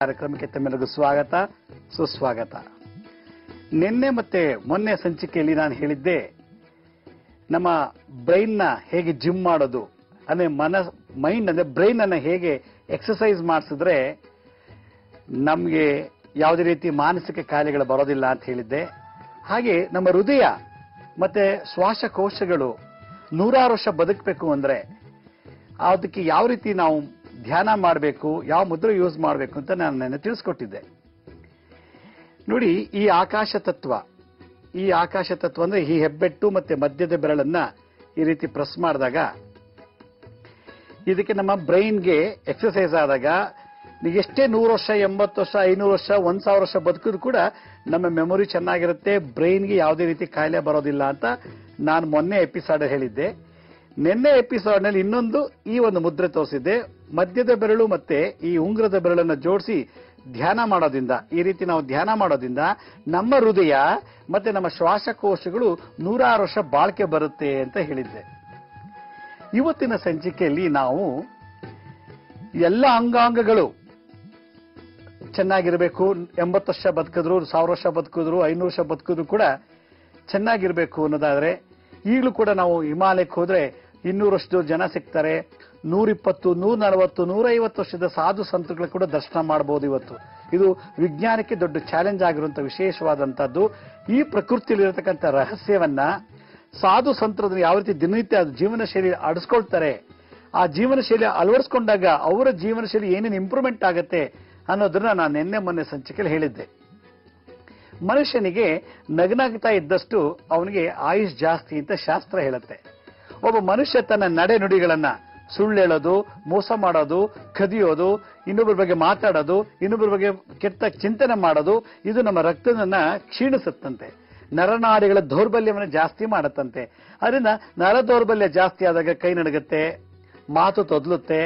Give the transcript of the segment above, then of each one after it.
ಕಾರ್ಯಕ್ರಮಕ್ಕೆ ತಮ್ಮೆಲ್ಲರಿಗೂ ಸ್ವಾಗತ ಸುಸ್ವಾಗತ. ನಿನ್ನೆ ಮತ್ತೆ ಮೊನ್ನೆ ಸಂಚಿಕೆಯಲ್ಲಿ ನಾನು ಹೇಳಿದ್ದೆ ನಮ್ಮ ಬ್ರೈನ್ ನ ಹೇಗೆ ಜಿಮ್ ಮಾಡೋದು ಅಂದ್ರೆ ಮೈಂಡ್ ಅಂದ್ರೆ ಬ್ರೈನ್ ಅನ್ನ ಹೇಗೆ ಎಕ್ಸರ್ಸೈಸ್ ಮಾಡಿಸಿದ್ರೆ ನಮ್ಗೆ ಯಾವುದೇ ರೀತಿ ಮಾನಸಿಕ ಕಾಯಿಲೆಗಳು ಬರೋದಿಲ್ಲ ಅಂತ ಹೇಳಿದ್ದೆ. ಹಾಗೆ ನಮ್ಮ ಹೃದಯ ಮತ್ತೆ ಶ್ವಾಸಕೋಶಗಳು 100 ವರ್ಷ ಬದುಕಬೇಕು ಅಂದ್ರೆ ಅದಕ್ಕೆ ಯಾವ ರೀತಿ ನಾವು ಧ್ಯಾನ ಮಾಡಬೇಕು, ಯಾವ ಮುದ್ರೆ ಯೂಸ್ ಮಾಡಬೇಕು ಅಂತ ನಾನು ನೆನ್ನೆ ತಿಳಿಸ್ಕೊಟ್ಟಿದ್ದೆ. ನೋಡಿ, ಈ ಆಕಾಶ ತತ್ವ ಅಂದ್ರೆ ಈ ಹೆಬ್ಬೆಟ್ಟು ಮತ್ತೆ ಮಧ್ಯದ ಬೆರಳನ್ನ ಈ ರೀತಿ ಪ್ರೆಸ್ ಮಾಡಿದಾಗ ಇದಕ್ಕೆ ನಮ್ಮ ಬ್ರೈನ್ಗೆ ಎಕ್ಸರ್ಸೈಸ್ ಆದಾಗ ಎಷ್ಟೇ 100 ವರ್ಷ 80 ವರ್ಷ 500 ವರ್ಷ 1000 ವರ್ಷ ಬದುಕಿದ್ರು ಕೂಡ ನಮ್ಮ ಮೆಮೊರಿ ಚೆನ್ನಾಗಿರುತ್ತೆ, ಬ್ರೈನ್ಗೆ ಯಾವುದೇ ರೀತಿ ಕಾಯಿಲೆ ಬರೋದಿಲ್ಲ ಅಂತ ನಾನು ಮೊನ್ನೆ ಎಪಿಸೋಡ್ ಹೇಳಿದ್ದೆ. ನಿನ್ನೆ ಎಪಿಸೋಡ್ ನಲ್ಲಿ ಇನ್ನೊಂದು ಈ ಒಂದು ಮುದ್ರೆ ತೋರಿಸಿದ್ದೆ. ಮಧ್ಯದ ಬೆರಳು ಮತ್ತೆ ಈ ಉಂಗುರದ ಬೆರಳನ್ನು ಜೋಡಿಸಿ ಧ್ಯಾನ ಮಾಡೋದ್ರಿಂದ, ಈ ರೀತಿ ನಾವು ಧ್ಯಾನ ಮಾಡೋದ್ರಿಂದ ನಮ್ಮ ಹೃದಯ ಮತ್ತೆ ನಮ್ಮ ಶ್ವಾಸಕೋಶಗಳು 100 ವರ್ಷ ಬಾಳ್ಕೆ ಬರುತ್ತೆ ಅಂತ ಹೇಳಿದ್ದೆ. ಇವತ್ತಿನ ಸಂಚಿಕೆಯಲ್ಲಿ ನಾವು ಎಲ್ಲ ಅಂಗಾಂಗಗಳು ಚೆನ್ನಾಗಿರ್ಬೇಕು, 80 ವರ್ಷ ಬದುಕಿದ್ರು 1000 ವರ್ಷ ಬದುಕಿದ್ರು 500 ವರ್ಷ ಬದುಕಿದ್ರು ಕೂಡ ಚೆನ್ನಾಗಿರ್ಬೇಕು ಅನ್ನೋದಾದ್ರೆ, ಈಗಲೂ ಕೂಡ ನಾವು ಹಿಮಾಲಯಕ್ಕೆ ಹೋದ್ರೆ 200 ವರ್ಷದ ಜನ ಸಿಗ್ತಾರೆ. 120, 140, 150 ವರ್ಷದ ಸಾಧು ಸಂತರುಗಳು ಕೂಡ ದರ್ಶನ ಮಾಡಬಹುದು. ಇವತ್ತು ಇದು ವಿಜ್ಞಾನಕ್ಕೆ ದೊಡ್ಡ ಚಾಲೆಂಜ್ ಆಗಿರುವಂತಹ ವಿಶೇಷವಾದಂತದ್ದು. ಈ ಪ್ರಕೃತಿಯಲ್ಲಿರತಕ್ಕಂಥ ರಹಸ್ಯವನ್ನ ಸಾಧು ಸಂತರು ಯಾವ ರೀತಿ ದಿನನಿತ್ಯ ಜೀವನ ಶೈಲಿ ಅಡಿಸ್ಕೊಳ್ತಾರೆ, ಆ ಜೀವನ ಶೈಲಿ ಅಳವಡಿಸ್ಕೊಂಡಾಗ ಅವರ ಜೀವನ ಶೈಲಿ ಏನೇನು ಇಂಪ್ರೂವ್ಮೆಂಟ್ ಆಗುತ್ತೆ ಅನ್ನೋದನ್ನ ನಾನು ನಿನ್ನೆ ಮೊನ್ನೆ ಸಂಚಿಕೆಯಲ್ಲಿ ಹೇಳಿದ್ದೆ. ಮನುಷ್ಯನಿಗೆ ನಗನಾಗ್ತಾ ಇದ್ದಷ್ಟು ಅವನಿಗೆ ಆಯುಷ್ ಜಾಸ್ತಿ ಅಂತ ಶಾಸ್ತ್ರ ಹೇಳುತ್ತೆ. ಒಬ್ಬ ಮನುಷ್ಯ ತನ್ನ ನಡೆ ನುಡಿಗಳನ್ನ ಸುಳ್ಳು ಹೇಳೋದು, ಮೋಸ ಮಾಡೋದು, ಕದಿಯೋದು, ಇನ್ನೊಬ್ಬರ ಬಗ್ಗೆ ಮಾತಾಡೋದು, ಇನ್ನೊಬ್ಬರ ಬಗ್ಗೆ ಕೆಟ್ಟ ಚಿಂತನೆ ಮಾಡೋದು, ಇದು ನಮ್ಮ ರಕ್ತದನ್ನ ಕ್ಷೀಣಿಸುತ್ತಂತೆ, ನರನಾಡಿಗಳ ದೌರ್ಬಲ್ಯವನ್ನು ಜಾಸ್ತಿ ಮಾಡತ್ತಂತೆ. ಅದರಿಂದ ನರ ದೌರ್ಬಲ್ಯ ಜಾಸ್ತಿ ಆದಾಗ ಕೈ ನಡುಗುತ್ತೆ, ಮಾತು ತೊದಲುತ್ತೆ,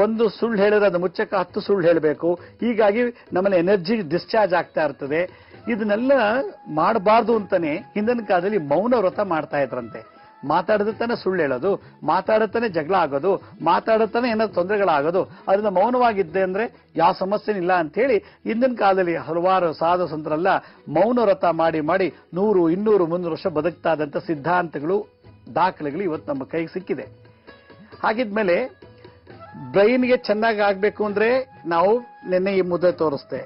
ಒಂದು ಸುಳ್ಳು ಹೇಳಿದ್ರೆ ಅದು ಮುಚ್ಚಕ್ಕೆ 10 ಸುಳ್ಳು ಹೇಳಬೇಕು. ಹೀಗಾಗಿ ನಮ್ಮಲ್ಲಿ ಎನರ್ಜಿ ಡಿಸ್ಚಾರ್ಜ್ ಆಗ್ತಾ ಇರ್ತದೆ. ಇದನ್ನೆಲ್ಲ ಮಾಡಬಾರ್ದು ಅಂತಾನೆ ಹಿಂದಿನ ಕಾಲದಲ್ಲಿ ಮೌನ ವ್ರತ ಮಾಡ್ತಾ ಇದ್ರಂತೆ. ಮಾತಾಡತಾನೆ ಸುಳ್ಳು ಹೇಳೋದು, ಮಾತಾಡತಾನೆ ಜಗಳ ಆಗೋದು, ಮಾತಾಡತಾನೆ ಏನಾದ್ರು ತೊಂದರೆಗಳಾಗೋದು, ಅದರಿಂದ ಮೌನವಾಗಿದ್ದೆ ಅಂದ್ರೆ ಯಾವ ಸಮಸ್ಯೆ ಇಲ್ಲ ಅಂತ ಹೇಳಿ ಹಿಂದಿನ ಕಾಲದಲ್ಲಿ ಹಲವಾರು ಸಾಧು ಸಂತರೆಲ್ಲ ಮೌನ ವ್ರತ ಮಾಡಿ 100, 200, 300 ವರ್ಷ ಬದುಕ್ತಾ ಇದ್ದಂತ ಸಿದ್ಧಾಂತಗಳು, ದಾಖಲೆಗಳು ಇವತ್ತು ನಮ್ಮ ಕೈಗೆ ಸಿಕ್ಕಿದೆ. ಹಾಗಿದ್ಮೇಲೆ ಬ್ರೈನ್ಗೆ ಚೆನ್ನಾಗಿ ಆಗ್ಬೇಕು ಅಂದ್ರೆ ನಾವು ನಿನ್ನೆ ಈ ಮುದ್ರೆ ತೋರಿಸ್ತೆ.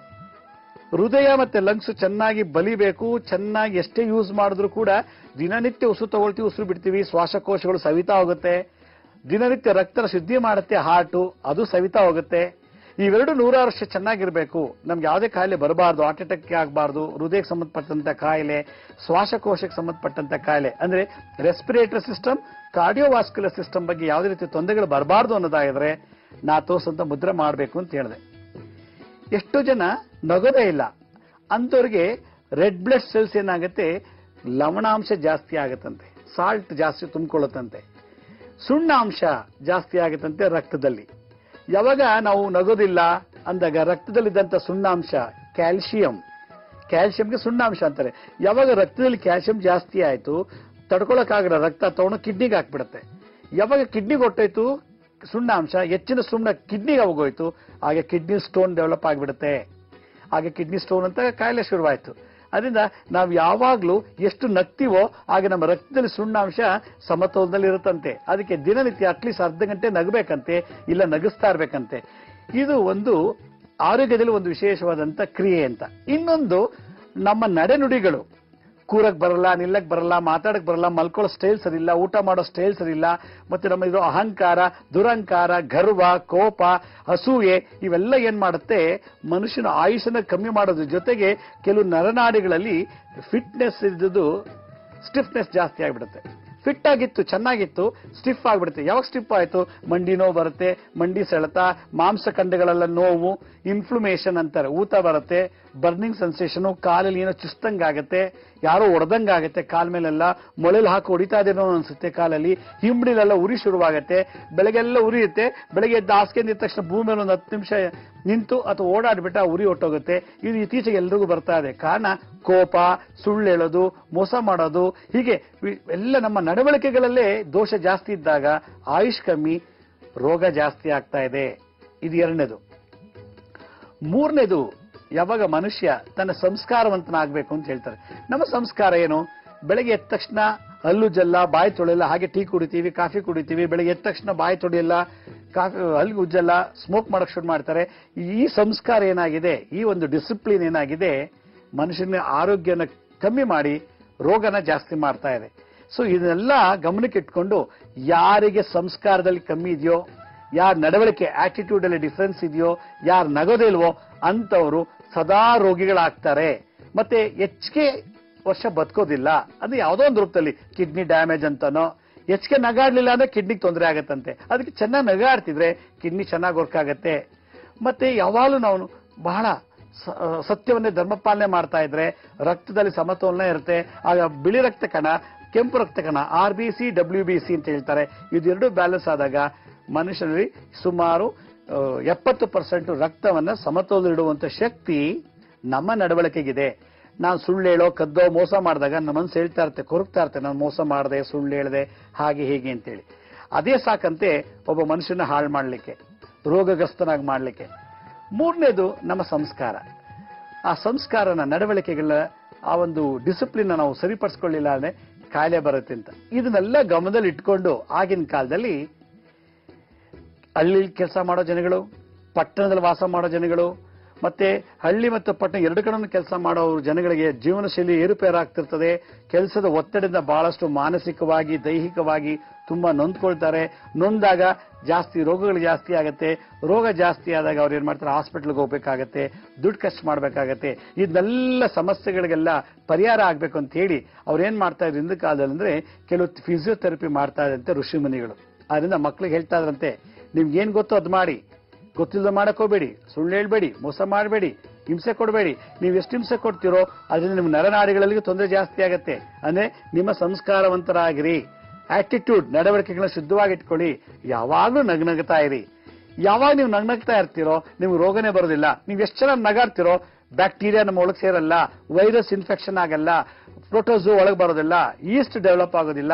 ಹೃದಯ ಮತ್ತೆ ಲಂಗ್ಸ್ ಚೆನ್ನಾಗಿ ಬಲಿಬೇಕು, ಚೆನ್ನಾಗಿ ಎಷ್ಟೇ ಯೂಸ್ ಮಾಡಿದ್ರು ಕೂಡ ದಿನನಿತ್ಯ ಉಸಿರು ತಗೊಳ್ತೀವಿ, ಉಸಿರು ಬಿಡ್ತೀವಿ, ಶ್ವಾಸಕೋಶಗಳು ಸವಿತಾ ಹೋಗುತ್ತೆ. ದಿನನಿತ್ಯ ರಕ್ತ ಶುದ್ಧಿ ಮಾಡುತ್ತೆ ಹಾರ್ಟು, ಅದು ಸವಿತಾ ಹೋಗುತ್ತೆ. ಇವೆರಡು 100 ವರ್ಷ ಚೆನ್ನಾಗಿರ್ಬೇಕು, ನಮ್ಗೆ ಯಾವುದೇ ಕಾಯಿಲೆ ಬರಬಾರ್ದು, ಹಾರ್ಟ್ ಅಟ್ಯಾಕ್ ಆಗಬಾರ್ದು, ಹೃದಯಕ್ಕೆ ಸಂಬಂಧಪಟ್ಟಂತ ಕಾಯಿಲೆ, ಶ್ವಾಸಕೋಶಕ್ಕೆ ಸಂಬಂಧಪಟ್ಟಂತ ಕಾಯಿಲೆ ಅಂದ್ರೆ ರೆಸ್ಪಿರೇಟರಿ ಸಿಸ್ಟಮ್, ಕಾರ್ಡಿಯೋವಾಸ್ಕ್ಯುಲರ್ ಸಿಸ್ಟಮ್ ಬಗ್ಗೆ ಯಾವುದೇ ರೀತಿ ತೊಂದರೆಗಳು ಬರಬಾರ್ದು ಅನ್ನೋದಾಗಿದ್ರೆ ನಾ ತೋರ್ಸಂತ ಮುದ್ರೆ ಮಾಡಬೇಕು ಅಂತ ಹೇಳಿದೆ. ಎಷ್ಟು ಜನ ನಗೋದೇ ಇಲ್ಲ ಅಂತವ್ರಿಗೆ ರೆಡ್ ಬ್ಲಡ್ ಸೆಲ್ಸ್ ಏನಾಗುತ್ತೆ, ಲವಣಾಂಶ ಜಾಸ್ತಿ ಆಗತ್ತಂತೆ, ಸಾಲ್ಟ್ ಜಾಸ್ತಿ ತುಂಬಿಕೊಳ್ಳುತ್ತಂತೆ, ಸುಣ್ಣಾಂಶ ಜಾಸ್ತಿ ಆಗತ್ತಂತೆ ರಕ್ತದಲ್ಲಿ. ಯಾವಾಗ ನಾವು ನಗೋದಿಲ್ಲ ಅಂದಾಗ ರಕ್ತದಲ್ಲಿದ್ದಂತ ಸುಣ್ಣಾಂಶ ಕ್ಯಾಲ್ಸಿಯಂಗೆ ಸುಣ್ಣಾಂಶ ಅಂತಾರೆ. ಯಾವಾಗ ರಕ್ತದಲ್ಲಿ ಕ್ಯಾಲ್ಸಿಯಂ ಜಾಸ್ತಿ ಆಯ್ತು, ತಡ್ಕೊಳಕ್ಕಾಗಲ್ಲ, ರಕ್ತ ತಗೊಂಡು ಕಿಡ್ನಿಗೆ ಹಾಕ್ಬಿಡುತ್ತೆ. ಯಾವಾಗ ಕಿಡ್ನಿಗೆ ಹೊಟ್ಟೋಯ್ತು ಸುಣ್ಣಾಂಶ, ಹೆಚ್ಚಿನ ಸುಣ್ಣ ಕಿಡ್ನಿಗೆ ಹೋಗೋಯ್ತು, ಹಾಗೆ ಕಿಡ್ನಿ ಸ್ಟೋನ್ ಡೆವಲಪ್ ಆಗಿಬಿಡುತ್ತೆ. ಹಾಗೆ ಕಿಡ್ನಿ ಸ್ಟೋನ್ ಅಂತ ಕಾಯಿಲೆ ಶುರುವಾಯ್ತು. ಅದರಿಂದ ನಾವು ಯಾವಾಗ್ಲೂ ಎಷ್ಟು ನಗ್ತೀವೋ ಹಾಗೆ ನಮ್ಮ ರಕ್ತದಲ್ಲಿ ಸುಣ್ಣಾಂಶ ಸಮತೋಲನದಲ್ಲಿ ಇರುತ್ತಂತೆ. ಅದಕ್ಕೆ ದಿನನಿತ್ಯ ಅಟ್ಲೀಸ್ಟ್ ಅರ್ಧ ಗಂಟೆ ನಗಬೇಕಂತೆ, ಇಲ್ಲ ನಗಿಸ್ತಾ ಇರ್ಬೇಕಂತೆ. ಇದು ಒಂದು ಆರೋಗ್ಯದಲ್ಲಿ ಒಂದು ವಿಶೇಷವಾದಂತ ಕ್ರಿಯೆ ಅಂತ. ಇನ್ನೊಂದು ನಮ್ಮ ನಡೆನುಡಿಗಳು, ಕೂರಕ್ ಬರಲ್ಲ, ನಿಲ್ಲಕ್ ಬರಲ್ಲ, ಮಾತಾಡಕ್ ಬರಲ್ಲ, ಮಲ್ಕೊಳ್ಳೋ ಸ್ಟೈಲ್ ಸರಿಯಿಲ್ಲ, ಊಟ ಮಾಡೋ ಸ್ಟೈಲ್ ಸರಿಯಿಲ್ಲ, ಮತ್ತೆ ನಮ್ಮ ಇದು ಅಹಂಕಾರ, ದುರಹಂಕಾರ, ಗರ್ವ, ಕೋಪ, ಅಸೂಯೆ ಇವೆಲ್ಲ ಏನ್ ಮಾಡುತ್ತೆ, ಮನುಷ್ಯನ ಆಯುಷನ್ನ ಕಮ್ಮಿ ಮಾಡೋದ್ರ ಜೊತೆಗೆ ಕೆಲವು ನರನಾಡಿಗಳಲ್ಲಿ ಫಿಟ್ನೆಸ್ ಇದ್ದು ಸ್ಟಿಫ್ನೆಸ್ ಜಾಸ್ತಿ ಆಗಿಬಿಡುತ್ತೆ. ಫಿಟ್ ಆಗಿತ್ತು, ಚೆನ್ನಾಗಿತ್ತು, ಸ್ಟಿಫ್ ಆಗಿಬಿಡುತ್ತೆ. ಯಾವಾಗ ಸ್ಟಿಫ್ ಆಯ್ತು, ಮಂಡಿ ನೋವು ಬರುತ್ತೆ, ಮಂಡಿ ಸೆಳೆತ, ಮಾಂಸಖಂಡಗಳೆಲ್ಲ ನೋವು, ಇನ್ಫ್ಲಮೇಷನ್ ಅಂತಾರೆ, ಊತ ಬರುತ್ತೆ, ಬರ್ನಿಂಗ್ ಸೆನ್ಸೇಷನ್, ಕಾಲಲ್ಲಿ ಏನೋ ಚುಸ್ತಂಗಾಗತ್ತೆ, ಯಾರೋ ಹೊಡೆದಂಗಾಗತ್ತೆ, ಕಾಲ ಮೇಲೆಲ್ಲ ಮೊಳೆಲ್ ಹಾಕಿ ಹೊಡಿತಾ ಇದೇನೋ ಅನ್ಸುತ್ತೆ, ಕಾಲಲ್ಲಿ ಹಿಂಬಡಿಲೆಲ್ಲ ಉರಿ ಶುರುವಾಗತ್ತೆ, ಬೆಳಗ್ಗೆಲ್ಲ ಉರಿಯುತ್ತೆ. ಬೆಳಗ್ಗೆ ಎದ್ದು ಹಾಸಿಗೆ ಎದ್ದ ತಕ್ಷಣ ಭೂಮಿ ಮೇಲೆ ಒಂದು 10 ನಿಮಿಷ ನಿಂತು ಅಥವಾ ಓಡಾಡ್ಬಿಟ್ಟ ಉರಿ ಹೊಟ್ಟೋಗುತ್ತೆ. ಇದು ಇತ್ತೀಚೆಗೆ ಎಲ್ರಿಗೂ ಬರ್ತಾ ಇದೆ. ಕಾರಣ ಕೋಪ, ಸುಳ್ಳು ಹೇಳೋದು, ಮೋಸ ಮಾಡೋದು, ಹೀಗೆ ಎಲ್ಲ ನಮ್ಮ ನಡವಳಿಕೆಗಳಲ್ಲೇ ದೋಷ ಜಾಸ್ತಿ ಇದ್ದಾಗ ಆಯುಷ್ ಕಮ್ಮಿ, ರೋಗ ಜಾಸ್ತಿ ಆಗ್ತಾ ಇದೆ. ಇದು ಎರಡನೇದು. ಮೂರನೇದು, ಯಾವಾಗ ಮನುಷ್ಯ ತನ್ನ ಸಂಸ್ಕಾರವಂತನಾಗಬೇಕು ಅಂತ ಹೇಳ್ತಾರೆ. ನಮ್ಮ ಸಂಸ್ಕಾರ ಏನು? ಬೆಳಗ್ಗೆ ಎದ್ದ ತಕ್ಷಣ ಹಲ್ಲುಜ್ಜಲ್ಲ, ಬಾಯಿ ತೊಳೆಯಲ್ಲ, ಹಾಗೆ ಟೀ ಕುಡಿತೀವಿ, ಕಾಫಿ ಕುಡಿತೀವಿ. ಬೆಳಗ್ಗೆ ಎದ್ದ ತಕ್ಷಣ ಬಾಯಿ ತೊಳೆಯಲ್ಲ, ಹಲ್ಲು ಉಜ್ಜಲ್ಲ, ಸ್ಮೋಕ್ ಮಾಡಕ್ ಶುರು ಮಾಡ್ತಾರೆ. ಈ ಸಂಸ್ಕಾರ ಏನಾಗಿದೆ, ಈ ಒಂದು ಡಿಸಿಪ್ಲಿನ್ ಏನಾಗಿದೆ, ಮನುಷ್ಯನ ಆರೋಗ್ಯನ ಕಮ್ಮಿ ಮಾಡಿ ರೋಗನ ಜಾಸ್ತಿ ಮಾಡ್ತಾ ಇದೆ. ಸೊ ಇದನ್ನೆಲ್ಲ ಗಮನಕ್ಕೆ ಇಟ್ಕೊಂಡು ಯಾರಿಗೆ ಸಂಸ್ಕಾರದಲ್ಲಿ ಕಮ್ಮಿ ಇದೆಯೋ, ಯಾರ ನಡವಳಿಕೆ ಆಟಿಟ್ಯೂಡ್ ಅಲ್ಲಿ ಡಿಫರೆನ್ಸ್ ಇದೆಯೋ, ಯಾರು ನಗೋದಿಲ್ವೋ ಅಂತವರು ಸದಾ ರೋಗಿಗಳಾಗ್ತಾರೆ. ಮತ್ತೆ ಹೆಚ್ಚಿಗೆ ವರ್ಷ ಬದುಕೋದಿಲ್ಲ. ಅದು ಯಾವುದೋ ಒಂದು ರೂಪದಲ್ಲಿ ಕಿಡ್ನಿ ಡ್ಯಾಮೇಜ್ ಅಂತಾನೋ, ಹೆಚ್ಚಿಗೆ ನಗಾಡ್ಲಿಲ್ಲ ಅಂದ್ರೆ ಕಿಡ್ನಿಗೆ ತೊಂದರೆ ಆಗತ್ತಂತೆ. ಅದಕ್ಕೆ ಚೆನ್ನಾಗಿ ನಗಾಡ್ತಿದ್ರೆ ಕಿಡ್ನಿ ಚೆನ್ನಾಗಿ ವರ್ಕ್ ಆಗತ್ತೆ. ಮತ್ತೆ ಯಾವಾಗಲೂ ನಾವು ಬಹಳ ಸತ್ಯವನ್ನೇ ಧರ್ಮಪಾಲನೆ ಮಾಡ್ತಾ ಇದ್ರೆ ರಕ್ತದಲ್ಲಿ ಸಮತೋಲನ ಇರುತ್ತೆ. ಆಗ ಬಿಳಿ ರಕ್ತ ಕಣ, ಕೆಂಪು ರಕ್ತ ಕಣ, RBC WBC ಅಂತ ಹೇಳ್ತಾರೆ, ಇದೆರಡು ಬ್ಯಾಲೆನ್ಸ್ ಆದಾಗ ಮನುಷ್ಯನಲ್ಲಿ ಸುಮಾರು 70% ರಕ್ತವನ್ನ ಸಮತೋಲನ ಇಡುವಂತ ಶಕ್ತಿ ನಮ್ಮ ನಡವಳಿಕೆಗಿದೆ. ನಾನು ಸುಳ್ಳು ಹೇಳೋ, ಕದ್ದೋ, ಮೋಸ ಮಾಡಿದಾಗ ನಮ್ಮ ಮನಸ್ಸು ಹೇಳ್ತಾ ಇರುತ್ತೆ, ಕೊರಗ್ತಾ ಇರುತ್ತೆ, ನಾನು ಮೋಸ ಮಾಡಿದೆ, ಸುಳ್ಳು ಹೇಳಿದೆ, ಹಾಗೆ ಹೀಗೆ ಅಂತೇಳಿ. ಅದೇ ಸಾಕಂತೆ ಒಬ್ಬ ಮನುಷ್ಯನ ಹಾಳು ಮಾಡಲಿಕ್ಕೆ, ರೋಗಗ್ರಸ್ತನಾಗಿ ಮಾಡಲಿಕ್ಕೆ. ಮೂರನೇದು ನಮ್ಮ ಸಂಸ್ಕಾರ. ಆ ಸಂಸ್ಕಾರನ, ನಡವಳಿಕೆಗಳ ಆ ಒಂದು ಡಿಸಿಪ್ಲಿನ್ ನಾವು ಸರಿಪಡಿಸ್ಕೊಳ್ಳಿಲ್ಲ ಅಂದ್ರೆ ಕಾಯಿಲೆ ಬರುತ್ತೆ ಅಂತ. ಇದನ್ನೆಲ್ಲ ಗಮನದಲ್ಲಿ ಇಟ್ಕೊಂಡು ಆಗಿನ ಕಾಲದಲ್ಲಿ ಹಳ್ಳಿ ಕೆಲಸ ಮಾಡೋ ಜನಗಳು, ಪಟ್ಟಣದಲ್ಲಿ ವಾಸ ಮಾಡೋ ಜನಗಳು, ಮತ್ತೆ ಹಳ್ಳಿ ಮತ್ತು ಪಟ್ಟಣ ಎರಡು ಕಡೆ ಕೆಲಸ ಮಾಡೋ ಜನಗಳಿಗೆ ಜೀವನ ಶೈಲಿ ಏರುಪೇರಾಗ್ತಿರ್ತದೆ. ಕೆಲಸದ ಒತ್ತಡದಿಂದ ಬಹಳಷ್ಟು ಮಾನಸಿಕವಾಗಿ, ದೈಹಿಕವಾಗಿ ತುಂಬಾ ನೊಂದ್ಕೊಳ್ತಾರೆ. ನೊಂದಾಗ ಜಾಸ್ತಿ ರೋಗಗಳು ಜಾಸ್ತಿ ಆಗತ್ತೆ. ರೋಗ ಜಾಸ್ತಿ ಆದಾಗ ಅವ್ರು ಏನ್ ಮಾಡ್ತಾರೆ, ಹಾಸ್ಪಿಟಲ್ಗೆ ಹೋಗ್ಬೇಕಾಗತ್ತೆ, ದುಡ್ಡು ಖರ್ಚು ಮಾಡ್ಬೇಕಾಗತ್ತೆ. ಇದೆಲ್ಲ ಸಮಸ್ಯೆಗಳಿಗೆಲ್ಲ ಪರಿಹಾರ ಆಗ್ಬೇಕು ಅಂತ ಹೇಳಿ ಅವ್ರು ಏನ್ ಮಾಡ್ತಾ ಇದ್ರು ಹಿಂದಿನ ಕಾಲದಲ್ಲಿ ಅಂದ್ರೆ, ಕೆಲವು ಫಿಸಿಯೋಥೆರಪಿ ಮಾಡ್ತಾ ಇದ್ರಂತೆ ಋಷಿಮುನಿಗಳು. ಅದರಿಂದ ಮಕ್ಳಿಗೆ ಹೇಳ್ತಾ ಇದ್ರಂತೆ, ನಿಮ್ಗೆ ಏನ್ ಗೊತ್ತೋ ಅದ್ ಮಾಡಿ, ಗೊತ್ತಿಲ್ಲದ ಮಾಡಕ್ ಹೋಗ್ಬೇಡಿ, ಸುಳ್ಳು ಹೇಳ್ಬೇಡಿ, ಮೋಸ ಮಾಡಬೇಡಿ, ಹಿಂಸೆ ಕೊಡಬೇಡಿ. ನೀವು ಎಷ್ಟು ಹಿಂಸೆ ಕೊಡ್ತೀರೋ ಅದರಿಂದ ನಿಮ್ಮ ನರನಾಡಿಗಳಲ್ಲಿ ತೊಂದರೆ ಜಾಸ್ತಿ ಆಗತ್ತೆ. ಅಂದ್ರೆ ನಿಮ್ಮ ಸಂಸ್ಕಾರವಂತರಾಗಿರಿ, ಆಟಿಟ್ಯೂಡ್, ನಡವಳಿಕೆಗಳನ್ನ ಶುದ್ಧವಾಗಿಟ್ಕೊಳ್ಳಿ, ಯಾವಾಗ್ಲೂ ನಗ್ನಗ್ತಾ ಇರಿ. ಯಾವಾಗ ನೀವು ನಗ್ನಗ್ತಾ ಇರ್ತೀರೋ ನಿಮ್ಗೆ ರೋಗನೇ ಬರೋದಿಲ್ಲ. ನೀವು ಎಷ್ಟು ಚೆನ್ನಾಗಿ ನಗಾಡ್ತಿರೋ ಬ್ಯಾಕ್ಟೀರಿಯಾ ನಮ್ಮ ಒಳಗೆ ಸೇರಲ್ಲ, ವೈರಸ್ ಇನ್ಫೆಕ್ಷನ್ ಆಗಲ್ಲ, ಪ್ರೋಟೋಸು ಒಳಗೆ ಬರೋದಿಲ್ಲ, ಈಸ್ಟ್ ಡೆವಲಪ್ ಆಗೋದಿಲ್ಲ.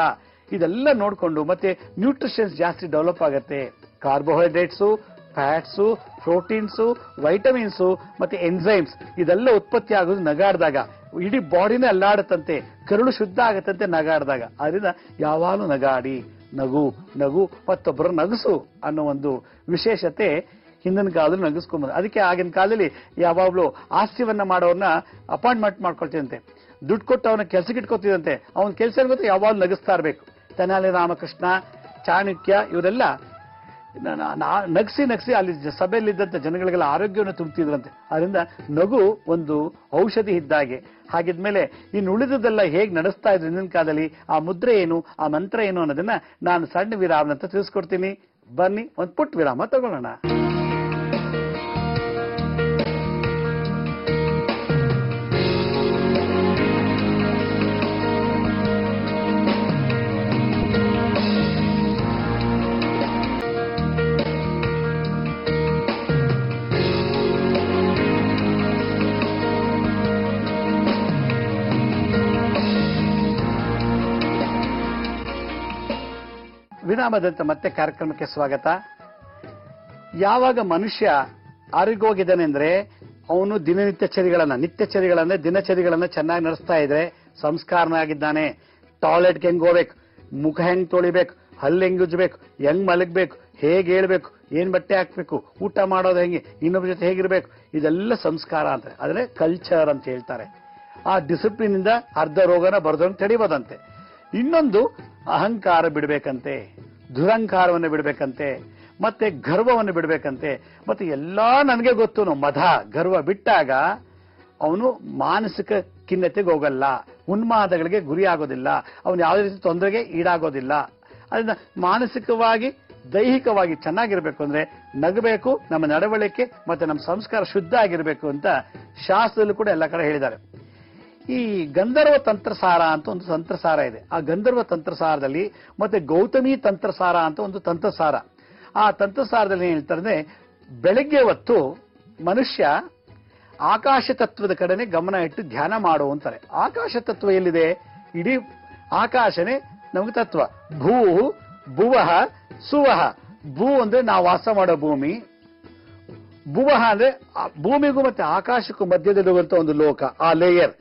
ಇದೆಲ್ಲ ನೋಡ್ಕೊಂಡು ಮತ್ತೆ ನ್ಯೂಟ್ರಿಷನ್ಸ್ ಜಾಸ್ತಿ ಡೆವಲಪ್ ಆಗತ್ತೆ. ಕಾರ್ಬೋಹೈಡ್ರೇಟ್ಸು, ಫ್ಯಾಟ್ಸು, ಪ್ರೋಟೀನ್ಸು, ವೈಟಮಿನ್ಸು ಮತ್ತೆ ಎನ್ಸೈಮ್ಸ್ ಇದೆಲ್ಲ ಉತ್ಪತ್ತಿ ಆಗೋದು ನಗಾಡ್ದಾಗ. ಇಡೀ ಬಾಡಿನೇ ಅಲ್ಲಾಡತ್ತಂತೆ, ಕರುಳು ಶುದ್ಧ ಆಗತ್ತಂತೆ ನಗಾಡ್ದಾಗ. ಅದರಿಂದ ಯಾವಾಗಲೂ ನಗಾಡಿ, ನಗು ನಗು ಮತ್ತೊಬ್ಬರು ನಗಸು ಅನ್ನೋ ಒಂದು ವಿಶೇಷತೆ ಹಿಂದಿನ ಕಾಲದಲ್ಲಿ ನಗಿಸ್ಕೊಂಬಂದು. ಅದಕ್ಕೆ ಆಗಿನ ಕಾಲದಲ್ಲಿ ಯಾವಾಗಲೂ ಹಾಸ್ಯವನ್ನ ಮಾಡೋರ್ನ ಅಪಾಯಿಂಟ್ಮೆಂಟ್ ಮಾಡ್ಕೊಳ್ತಿದಂತೆ, ದುಡ್ಡು ಕೊಟ್ಟು ಅವನ ಕೆಲ್ಸಕ್ಕೆ ಇಟ್ಕೊತಿದಂತೆ. ಅವನ ಕೆಲಸ ಗೊತ್ತು ಯಾವಾಗಲೂ ನಗಿಸ್ತಾ ಇರ್ಬೇಕು. ತೆನಾಲಿ ರಾಮಕೃಷ್ಣ, ಚಾಣಕ್ಯ ಇವರೆಲ್ಲ ನಗಿಸಿ ನಗಿಸಿ ಅಲ್ಲಿ ಸಭೆಯಲ್ಲಿದ್ದಂತ ಜನಗಳಿಗೆಲ್ಲ ಆರೋಗ್ಯವನ್ನು ತುಂಬುತ್ತಿದ್ರಂತೆ. ಅದರಿಂದ ನಗು ಒಂದು ಔಷಧಿ ಇದ್ದಾಗೆ. ಹಾಗಿದ್ಮೇಲೆ ಇನ್ನು ಉಳಿದದೆಲ್ಲ ಹೇಗೆ ನಡೆಸ್ತಾ ಇದ್ರು ಹಿಂದಿನ ಕಾಲದಲ್ಲಿ, ಆ ಮುದ್ರೆ ಏನು, ಆ ಮಂತ್ರ ಏನು ಅನ್ನೋದನ್ನ ನಾನು ಸಣ್ಣ ವಿರಾಮ ಅಂತ ತಿಳಿಸ್ಕೊಡ್ತೀನಿ. ಬನ್ನಿ ಒಂದು ಪುಟ್ಟ ವಿರಾಮ ತಗೊಳ್ಳೋಣ. ವಿರಾಮದಂತ ಮತ್ತೆ ಕಾರ್ಯಕ್ರಮಕ್ಕೆ ಸ್ವಾಗತ. ಯಾವಾಗ ಮನುಷ್ಯ ಆರೋಗ್ಯವಾಗಿದ್ದಾನೆ ಅಂದ್ರೆ ಅವನು ದಿನಚರಿಗಳನ್ನ ಚೆನ್ನಾಗಿ ನಡೆಸ್ತಾ ಇದ್ರೆ ಸಂಸ್ಕಾರನಾಗಿದ್ದಾನೆ. ಟಾಯ್ಲೆಟ್ಗೆ ಹೆಂಗ್ ಹೋಗ್ಬೇಕು, ಮುಖ ಹೆಂಗ್ ತೊಳಿಬೇಕು, ಹಲ್ಲು ಹೆಂಗ್ ಉಜ್ಬೇಕು, ಹೆಂಗ್ ಮಲಗಬೇಕು, ಹೇಗೆ ಹೇಳ್ಬೇಕು, ಏನ್ ಬಟ್ಟೆ ಹಾಕ್ಬೇಕು, ಊಟ ಮಾಡೋದು ಹೆಂಗೆ, ಇನ್ನೊಬ್ಬರ ಜೊತೆ ಹೇಗಿರ್ಬೇಕು, ಇದೆಲ್ಲ ಸಂಸ್ಕಾರ ಅಂತ. ಆದ್ರೆ ಕಲ್ಚರ್ ಅಂತ ಹೇಳ್ತಾರೆ. ಆ ಡಿಸಿಪ್ಲಿನ್ ಇಂದ ಅರ್ಧ ರೋಗನ ಬರ್ದಂಗೆ ತಡಿಬೋದಂತೆ. ಇನ್ನೊಂದು ಅಹಂಕಾರ ಬಿಡ್ಬೇಕಂತೆ, ದುರಹಂಕಾರವನ್ನು ಬಿಡ್ಬೇಕಂತೆ, ಮತ್ತೆ ಗರ್ವವನ್ನು ಬಿಡ್ಬೇಕಂತೆ. ಮತ್ತೆ ಎಲ್ಲಾ ನನಗೆ ಗೊತ್ತು ಮದ ಗರ್ವ ಬಿಟ್ಟಾಗ ಅವನು ಮಾನಸಿಕ ಖಿನ್ನತೆಗೆ ಹೋಗಲ್ಲ, ಉನ್ಮಾದಗಳಿಗೆ ಗುರಿ ಆಗೋದಿಲ್ಲ, ಅವನು ಯಾವುದೇ ರೀತಿ ತೊಂದರೆಗೆ ಈಡಾಗೋದಿಲ್ಲ. ಅದರಿಂದ ಮಾನಸಿಕವಾಗಿ ದೈಹಿಕವಾಗಿ ಚೆನ್ನಾಗಿರ್ಬೇಕು ಅಂದ್ರೆ ನಗಬೇಕು, ನಮ್ಮ ನಡವಳಿಕೆ ಮತ್ತೆ ನಮ್ಮ ಸಂಸ್ಕಾರ ಶುದ್ಧ ಆಗಿರ್ಬೇಕು ಅಂತ ಶಾಸ್ತ್ರದಲ್ಲೂ ಕೂಡ ಎಲ್ಲ ಕಡೆ ಹೇಳಿದ್ದಾರೆ. ಈ ಗಂಧರ್ವ ತಂತ್ರಸಾರ ಅಂತ ಒಂದು ತಂತ್ರಸಾರ ಇದೆ. ಆ ಗಂಧರ್ವ ತಂತ್ರಸಾರದಲ್ಲಿ ಮತ್ತೆ ಗೌತಮಿ ತಂತ್ರಸಾರ ಅಂತ ಒಂದು ತಂತ್ರಸಾರ. ಆ ತಂತ್ರಸಾರದಲ್ಲಿ ಏನ್ ಹೇಳ್ತಾರೆ, ಬೆಳಗ್ಗೆ ಹೊತ್ತು ಮನುಷ್ಯ ಆಕಾಶ ತತ್ವದ ಕಡೆನೆ ಗಮನ ಇಟ್ಟು ಧ್ಯಾನ ಮಾಡು ಅಂತಾರೆ. ಆಕಾಶ ತತ್ವ ಎಲ್ಲಿದೆ? ಇಡೀ ಆಕಾಶನೇ ನಮಗೆ ತತ್ವ. ಭೂ ಭುವಃ ಸುವಹ. ಭೂ ಅಂದ್ರೆ ನಾವು ವಾಸ ಮಾಡೋ ಭೂಮಿ, ಭುವಃ ಅಂದ್ರೆ ಭೂಮಿಗೂ ಮತ್ತೆ ಆಕಾಶಕ್ಕೂ ಮಧ್ಯದಲ್ಲಿರುವಂತ ಒಂದು ಲೋಕ, ಆ ಲೇಯರ್.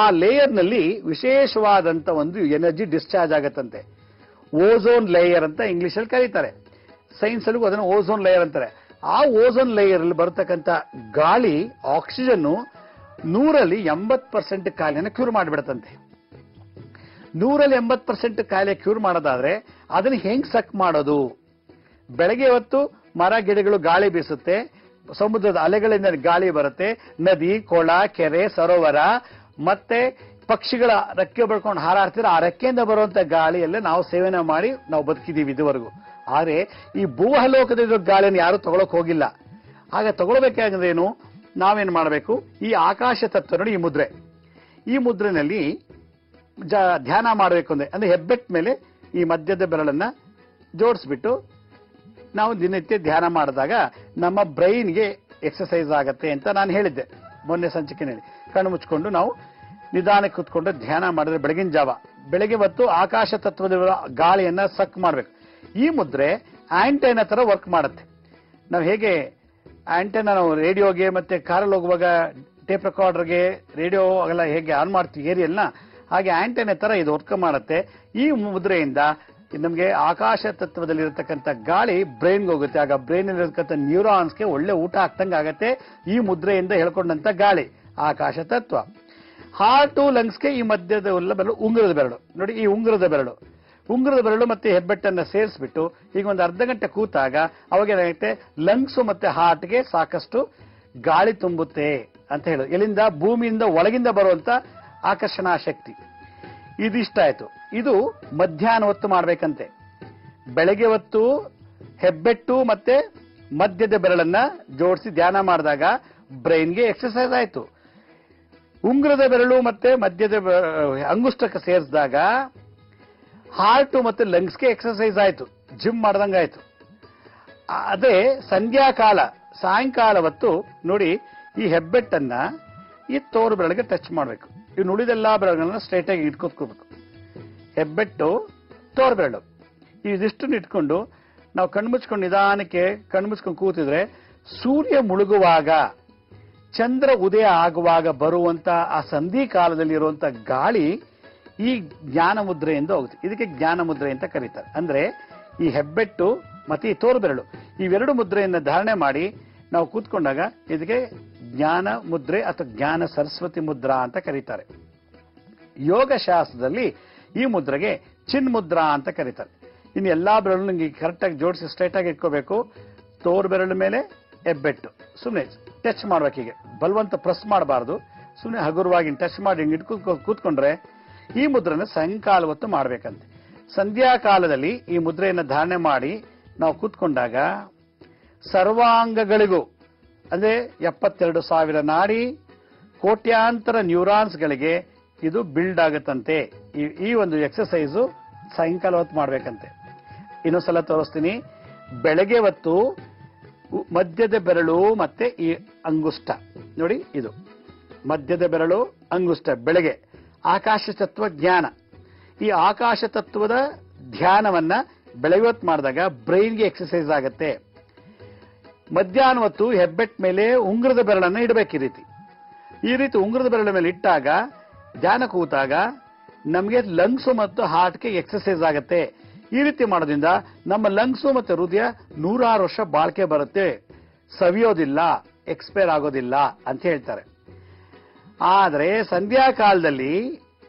ಆ ಲೇಯರ್ ನಲ್ಲಿ ವಿಶೇಷವಾದಂತ ಒಂದು ಎನರ್ಜಿ ಡಿಸ್ಚಾರ್ಜ್ ಆಗತ್ತಂತೆ. ಓಝೋನ್ ಲೇಯರ್ ಅಂತ ಇಂಗ್ಲಿಷ್ ಅಲ್ಲಿ ಕರೀತಾರೆ. ಸೈನ್ಸ್ ಅಲ್ಲಿಗೂ ಅದನ್ನು ಓಝೋನ್ ಲೇಯರ್ ಅಂತಾರೆ. ಆ ಓಝೋನ್ ಲೇಯರ್ ಅಲ್ಲಿ ಬರತಕ್ಕಂತ ಗಾಳಿ ಆಕ್ಸಿಜನ್ 100ರಲ್ಲಿ 80% ಕಾಯಿಲೆನ ಕ್ಯೂರ್ ಮಾಡಿಬಿಡತ್ತಂತೆ. 100ರಲ್ಲಿ 80% ಕಾಯಿಲೆ ಕ್ಯೂರ್ ಮಾಡೋದಾದ್ರೆ ಅದನ್ನ ಹೆಂಗ್ ಸಕ್ ಮಾಡೋದು? ಬೆಳಗ್ಗೆ ಹೊತ್ತು ಮರ ಗಿಡಗಳು ಗಾಳಿ ಬೀಸುತ್ತೆ, ಸಮುದ್ರದ ಅಲೆಗಳಿಂದ ಗಾಳಿ ಬರುತ್ತೆ, ನದಿ, ಕೊಳ, ಕೆರೆ, ಸರೋವರ, ಮತ್ತೆ ಪಕ್ಷಿಗಳ ರೆಕ್ಕೆ ಬಡ್ಕೊಂಡು ಹಾರಾಡ್ತಿರೋ ಆ ರೆಕ್ಕೆಯಿಂದ ಬರುವಂತ ಗಾಳಿಯಲ್ಲೇ ನಾವು ಸೇವನೆ ಮಾಡಿ ನಾವು ಬದುಕಿದೀವಿ ಇದುವರೆಗೂ. ಆದ್ರೆ ಈ ಭೂಹಲೋಕದ ಗಾಳಿಯನ್ನು ಯಾರು ತಗೊಳಕ್ ಹೋಗಿಲ್ಲ. ಆಗ ತಗೊಳ್ಬೇಕಾದ್ರೆ ಏನು, ನಾವೇನ್ ಮಾಡಬೇಕು? ಈ ಆಕಾಶ ತತ್ವ ನೋಡಿ, ಈ ಮುದ್ರೆ, ಈ ಮುದ್ರೆನಲ್ಲಿ ಧ್ಯಾನ ಮಾಡಬೇಕು ಅಂದ್ರೆ ಹೆಬ್ಬೆಟ್ ಮೇಲೆ ಈ ಮಧ್ಯದ ಬೆರಳನ್ನ ಜೋಡಿಸ್ಬಿಟ್ಟು ನಾವು ದಿನನಿತ್ಯ ಧ್ಯಾನ ಮಾಡಿದಾಗ ನಮ್ಮ ಬ್ರೈನ್ಗೆ ಎಕ್ಸರ್ಸೈಸ್ ಆಗತ್ತೆ ಅಂತ ನಾನು ಹೇಳಿದ್ದೆ ಮೊನ್ನೆ ಸಂಚಿಕೆಯಲ್ಲಿ. ಕಣ್ಣು ಮುಚ್ಕೊಂಡು ನಾವು ನಿಧಾನಕ್ಕೆ ಕೂತ್ಕೊಂಡು ಧ್ಯಾನ ಮಾಡಿದ್ರೆ ಬೆಳಗಿನ ಜಾವ, ಬೆಳಗ್ಗೆ ಹೊತ್ತು ಆಕಾಶ ತತ್ವದ ಗಾಳಿಯನ್ನ ಸಕ್ ಮಾಡಬೇಕು. ಈ ಮುದ್ರೆ ಆಂಟೆನಾ ತರ ವರ್ಕ್ ಮಾಡುತ್ತೆ. ನಾವು ಹೇಗೆ ಆಂಟೆನಾ ನಾವು ರೇಡಿಯೋಗೆ ಮತ್ತೆ ಕಾರಲ್ಲಿ ಹೋಗುವಾಗ ಟೇಪ್ ರೆಕಾರ್ಡರ್ಗೆ ರೇಡಿಯೋ ಎಲ್ಲ ಹೇಗೆ ಆನ್ ಮಾಡ್ತೀವಿ ಏರಿಯಲ್ನ, ಹಾಗೆ ಆಂಟೆನಾ ತರ ಇದು ವರ್ಕ್ ಮಾಡುತ್ತೆ. ಈ ಮುದ್ರೆಯಿಂದ ನಮಗೆ ಆಕಾಶ ತತ್ವದಲ್ಲಿರತಕ್ಕಂಥ ಗಾಳಿ ಬ್ರೈನ್ಗೆ ಹೋಗುತ್ತೆ. ಆಗ ಬ್ರೈನ್ ಇರತಕ್ಕಂಥ ನ್ಯೂರಾನ್ಸ್ಗೆ ಒಳ್ಳೆ ಊಟ ಆಗ್ತಂಗೆ ಆಗತ್ತೆ ಈ ಮುದ್ರೆಯಿಂದ ಹೇಳ್ಕೊಂಡಂತ ಗಾಳಿ ಆಕಾಶ ತತ್ವ. ಹಾರ್ಟು ಲಂಗ್ಸ್ಗೆ ಈ ಮಧ್ಯದ ಬೆರಳು ಉಂಗುರದ ಬೆರಳು ನೋಡಿ, ಈ ಉಂಗುರದ ಬೆರಳು ಮತ್ತೆ ಹೆಬ್ಬೆಟ್ಟನ್ನ ಸೇರಿಸ್ಬಿಟ್ಟು ಈಗ ಒಂದು ಅರ್ಧ ಗಂಟೆ ಕೂತಾಗ ಅವಾಗ ಏನಾಗುತ್ತೆ, ಲಂಗ್ಸ್ ಮತ್ತೆ ಹಾರ್ಟ್ಗೆ ಸಾಕಷ್ಟು ಗಾಳಿ ತುಂಬುತ್ತೆ ಅಂತ ಹೇಳೋದು. ಎಲ್ಲಿಂದ? ಭೂಮಿಯಿಂದ ಒಳಗಿಂದ ಬರುವಂತ ಆಕರ್ಷಣಾ ಶಕ್ತಿ. ಇದಿಷ್ಟ ಆಯ್ತು. ಇದು ಮಧ್ಯಾಹ್ನ ಹೊತ್ತು ಮಾಡ್ಬೇಕಂತೆ. ಬೆಳಗ್ಗೆ ಹೊತ್ತು ಹೆಬ್ಬೆಟ್ಟು ಮತ್ತೆ ಮಧ್ಯದ ಬೆರಳನ್ನ ಜೋಡಿಸಿ ಧ್ಯಾನ ಮಾಡಿದಾಗ ಬ್ರೈನ್ಗೆ ಎಕ್ಸರ್ಸೈಸ್ ಆಯ್ತು. ಉಂಗುರದ ಬೆರಳು ಮತ್ತೆ ಮಧ್ಯದ ಅಂಗುಷ್ಟಕ್ಕೆ ಸೇರಿಸಿದಾಗ ಹಾರ್ಟ್ ಮತ್ತೆ ಲಂಗ್ಸ್ಗೆ ಎಕ್ಸರ್ಸೈಸ್ ಆಯ್ತು, ಜಿಮ್ ಮಾಡ್ದಂಗಾಯ್ತು. ಅದೇ ಸಂಧ್ಯಾಕಾಲ ಸಾಯಂಕಾಲ ಹೊತ್ತು ನೋಡಿ, ಈ ಹೆಬ್ಬೆಟ್ಟನ್ನ ಈ ತೋರು ಬೆರಳಿಗೆ ಟಚ್ ಮಾಡಬೇಕು. ಇನ್ನು ಉಳಿದೆಲ್ಲಾ ಬೆರಳುಗಳನ್ನ ಸ್ಟ್ರೈಟ್ ಆಗಿ ಇಟ್ಕೋಬೇಕು. ಹೆಬ್ಬೆಟ್ಟು, ತೋರು ಬೆರಳು ಇದಿಷ್ಟನ್ನು ಇಟ್ಕೊಂಡು ನಾವು ಕಣ್ಮುಚ್ಕೊಂಡು ನಿಧಾನಕ್ಕೆ ಕಣ್ಮುಚ್ಕೊಂಡು ಕೂತಿದ್ರೆ ಸೂರ್ಯ ಮುಳುಗುವಾಗ, ಚಂದ್ರ ಉದಯ ಆಗುವಾಗ ಬರುವಂತ ಆ ಸಂಧಿ ಕಾಲದಲ್ಲಿ ಇರುವಂತ ಗಾಳಿ ಈ ಜ್ಞಾನ ಮುದ್ರೆಯಿಂದ ಹೋಗುತ್ತೆ. ಇದಕ್ಕೆ ಜ್ಞಾನ ಮುದ್ರೆ ಅಂತ ಕರೀತಾರೆ. ಅಂದ್ರೆ ಈ ಹೆಬ್ಬೆಟ್ಟು ಮತ್ತೆ ಈ ತೋರು ಬೆರಳು ಇವೆರಡು ಮುದ್ರೆಯನ್ನ ಧಾರಣೆ ಮಾಡಿ ನಾವು ಕೂತ್ಕೊಂಡಾಗ ಇದಕ್ಕೆ ಜ್ಞಾನ ಮುದ್ರೆ ಅಥವಾ ಜ್ಞಾನ ಸರಸ್ವತಿ ಮುದ್ರಾ ಅಂತ ಕರೀತಾರೆ. ಯೋಗ ಶಾಸ್ತ್ರದಲ್ಲಿ ಈ ಮುದ್ರೆಗೆ ಚಿನ್ ಮುದ್ರಾ ಅಂತ ಕರೀತಾರೆ. ಇನ್ನು ಎಲ್ಲಾ ಬೆರಳು ನಿಮಗೆ ಕರೆಕ್ಟ್ ಆಗಿ ಜೋಡಿಸಿ ಸ್ಟ್ರೈಟ್ ಆಗಿ ಇಟ್ಕೋಬೇಕು. ತೋರು ಬೆರಳು ಮೇಲೆ ಹೆಬ್ಬೆಟ್ಟು ಸುಮ್ಮನೆ ಟಚ್ ಮಾಡ್ಬೇಕು. ಹೀಗೆ ಬಲವಂತ ಪ್ರೆಸ್ ಮಾಡಬಾರ್ದು, ಸುಮ್ಮನೆ ಹಗುರವಾಗಿ ಟಚ್ ಮಾಡಿ ಕೂತ್ಕೊಂಡ್ರೆ ಈ ಮುದ್ರೆನ ಸಾಯಂಕಾಲ ಹೊತ್ತು ಮಾಡ್ಬೇಕಂತೆ. ಸಂಧ್ಯಾಕಾಲದಲ್ಲಿ ಈ ಮುದ್ರೆಯನ್ನು ಧಾರಣೆ ಮಾಡಿ ನಾವು ಕೂತ್ಕೊಂಡಾಗ ಸರ್ವಾಂಗಗಳಿಗೂ ಅಂದ್ರೆ 72,000 ನಾಡಿ, ಕೋಟ್ಯಾಂತರ ನ್ಯೂರಾನ್ಸ್ಗಳಿಗೆ ಇದು ಬಿಲ್ಡ್ ಆಗುತ್ತಂತೆ. ಈ ಒಂದು ಎಕ್ಸರ್ಸೈಸು ಸಾಯಂಕಾಲ ಹೊತ್ತು ಮಾಡ್ಬೇಕಂತೆ. ಇನ್ನೊಂದ್ಸಲ ತೋರಿಸ್ತೀನಿ. ಬೆಳಗ್ಗೆ ಹೊತ್ತು ಮಧ್ಯದ ಬೆರಳು ಮತ್ತೆ ಈ ಅಂಗುಷ್ಟ ನೋಡಿ, ಇದು ಮಧ್ಯದ ಬೆರಳು ಅಂಗುಷ್ಟ ಬೆಳಗ್ಗೆ ಆಕಾಶ ತತ್ವ ಜ್ಞಾನ. ಈ ಆಕಾಶ ತತ್ವದ ಧ್ಯಾನವನ್ನ ಬೆಳಗ್ಗೆ ಹೊತ್ತು ಮಾಡಿದಾಗ ಬ್ರೈನ್ಗೆ ಎಕ್ಸರ್ಸೈಸ್ ಆಗುತ್ತೆ. ಮಧ್ಯಾಹ್ನ ಹೊತ್ತು ಹೆಬ್ಬೆಟ್ ಮೇಲೆ ಉಂಗುರದ ಬೆರಳನ್ನ ಇಡಬೇಕು. ಈ ರೀತಿ ಉಂಗುರದ ಬೆರಳ ಮೇಲೆ ಇಟ್ಟಾಗ ಧ್ಯಾನ ಕೂತಾಗ ನಮಗೆ ಲಂಗ್ಸು ಮತ್ತು ಹಾರ್ಟ್ಗೆ ಎಕ್ಸರ್ಸೈಸ್ ಆಗುತ್ತೆ. ಈ ರೀತಿ ಮಾಡೋದ್ರಿಂದ ನಮ್ಮ ಲಂಗ್ಸು ಮತ್ತೆ ಹೃದಯ 100 ವರ್ಷ ಬಾಳ್ಕೆ ಬರುತ್ತೆ, ಸವಿಯೋದಿಲ್ಲ, ಎಕ್ಸ್ಪೈರ್ ಆಗೋದಿಲ್ಲ ಅಂತ ಹೇಳ್ತಾರೆ. ಆದ್ರೆ ಸಂಧ್ಯಾಕಾಲದಲ್ಲಿ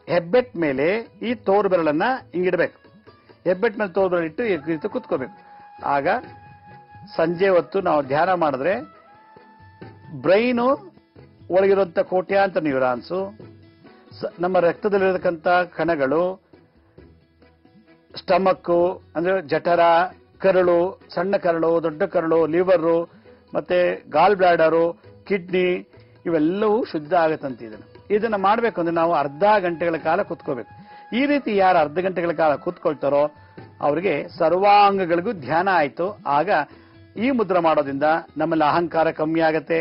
ಹೆಬ್ಬೆಟ್ ಮೇಲೆ ಈ ತೋರು ಬೆರಳನ್ನ ಹಿಂಗಿಡ್ಬೇಕು. ಹೆಬ್ಬೆಟ್ ಮೇಲೆ ತೋರು ಬೆರಳು ಇಟ್ಟು ಈ ರೀತಿ ಕುತ್ಕೋಬೇಕು. ಆಗ ಸಂಜೆ ಹೊತ್ತು ನಾವು ಧ್ಯಾನ ಮಾಡಿದ್ರೆ ಬ್ರೈನು ಒಳಗಿರುವಂತ ಕೋಟ್ಯಾಂತರ ನ್ಯೂರಾನ್ಸು, ನಮ್ಮ ರಕ್ತದಲ್ಲಿರತಕ್ಕಂಥ ಕಣಗಳು, ಸ್ಟಮಕ್ಕು ಅಂದ್ರೆ ಜಠರ, ಕರಳು, ಸಣ್ಣ ಕರಳು, ದೊಡ್ಡ ಕರಳು, ಲಿವರು, ಮತ್ತೆ ಗಾಲ್ ಬ್ಲಾಡರು, ಕಿಡ್ನಿ ಇವೆಲ್ಲವೂ ಶುದ್ಧ ಆಗತ್ತಂತೆ. ಇದನ್ನ ಮಾಡಬೇಕು ಅಂದ್ರೆ ನಾವು ಅರ್ಧ ಗಂಟೆಗಳ ಕಾಲ ಕುತ್ಕೋಬೇಕು. ಈ ರೀತಿ ಯಾರು ಅರ್ಧ ಗಂಟೆಗಳ ಕಾಲ ಕೂತ್ಕೊಳ್ತಾರೋ ಅವರಿಗೆ ಸರ್ವಾಂಗಗಳಿಗೂ ಧ್ಯಾನ ಆಯ್ತು. ಆಗ ಈ ಮುದ್ರ ಮಾಡೋದ್ರಿಂದ ನಮ್ಮಲ್ಲಿ ಅಹಂಕಾರ ಕಮ್ಮಿ ಆಗತ್ತೆ,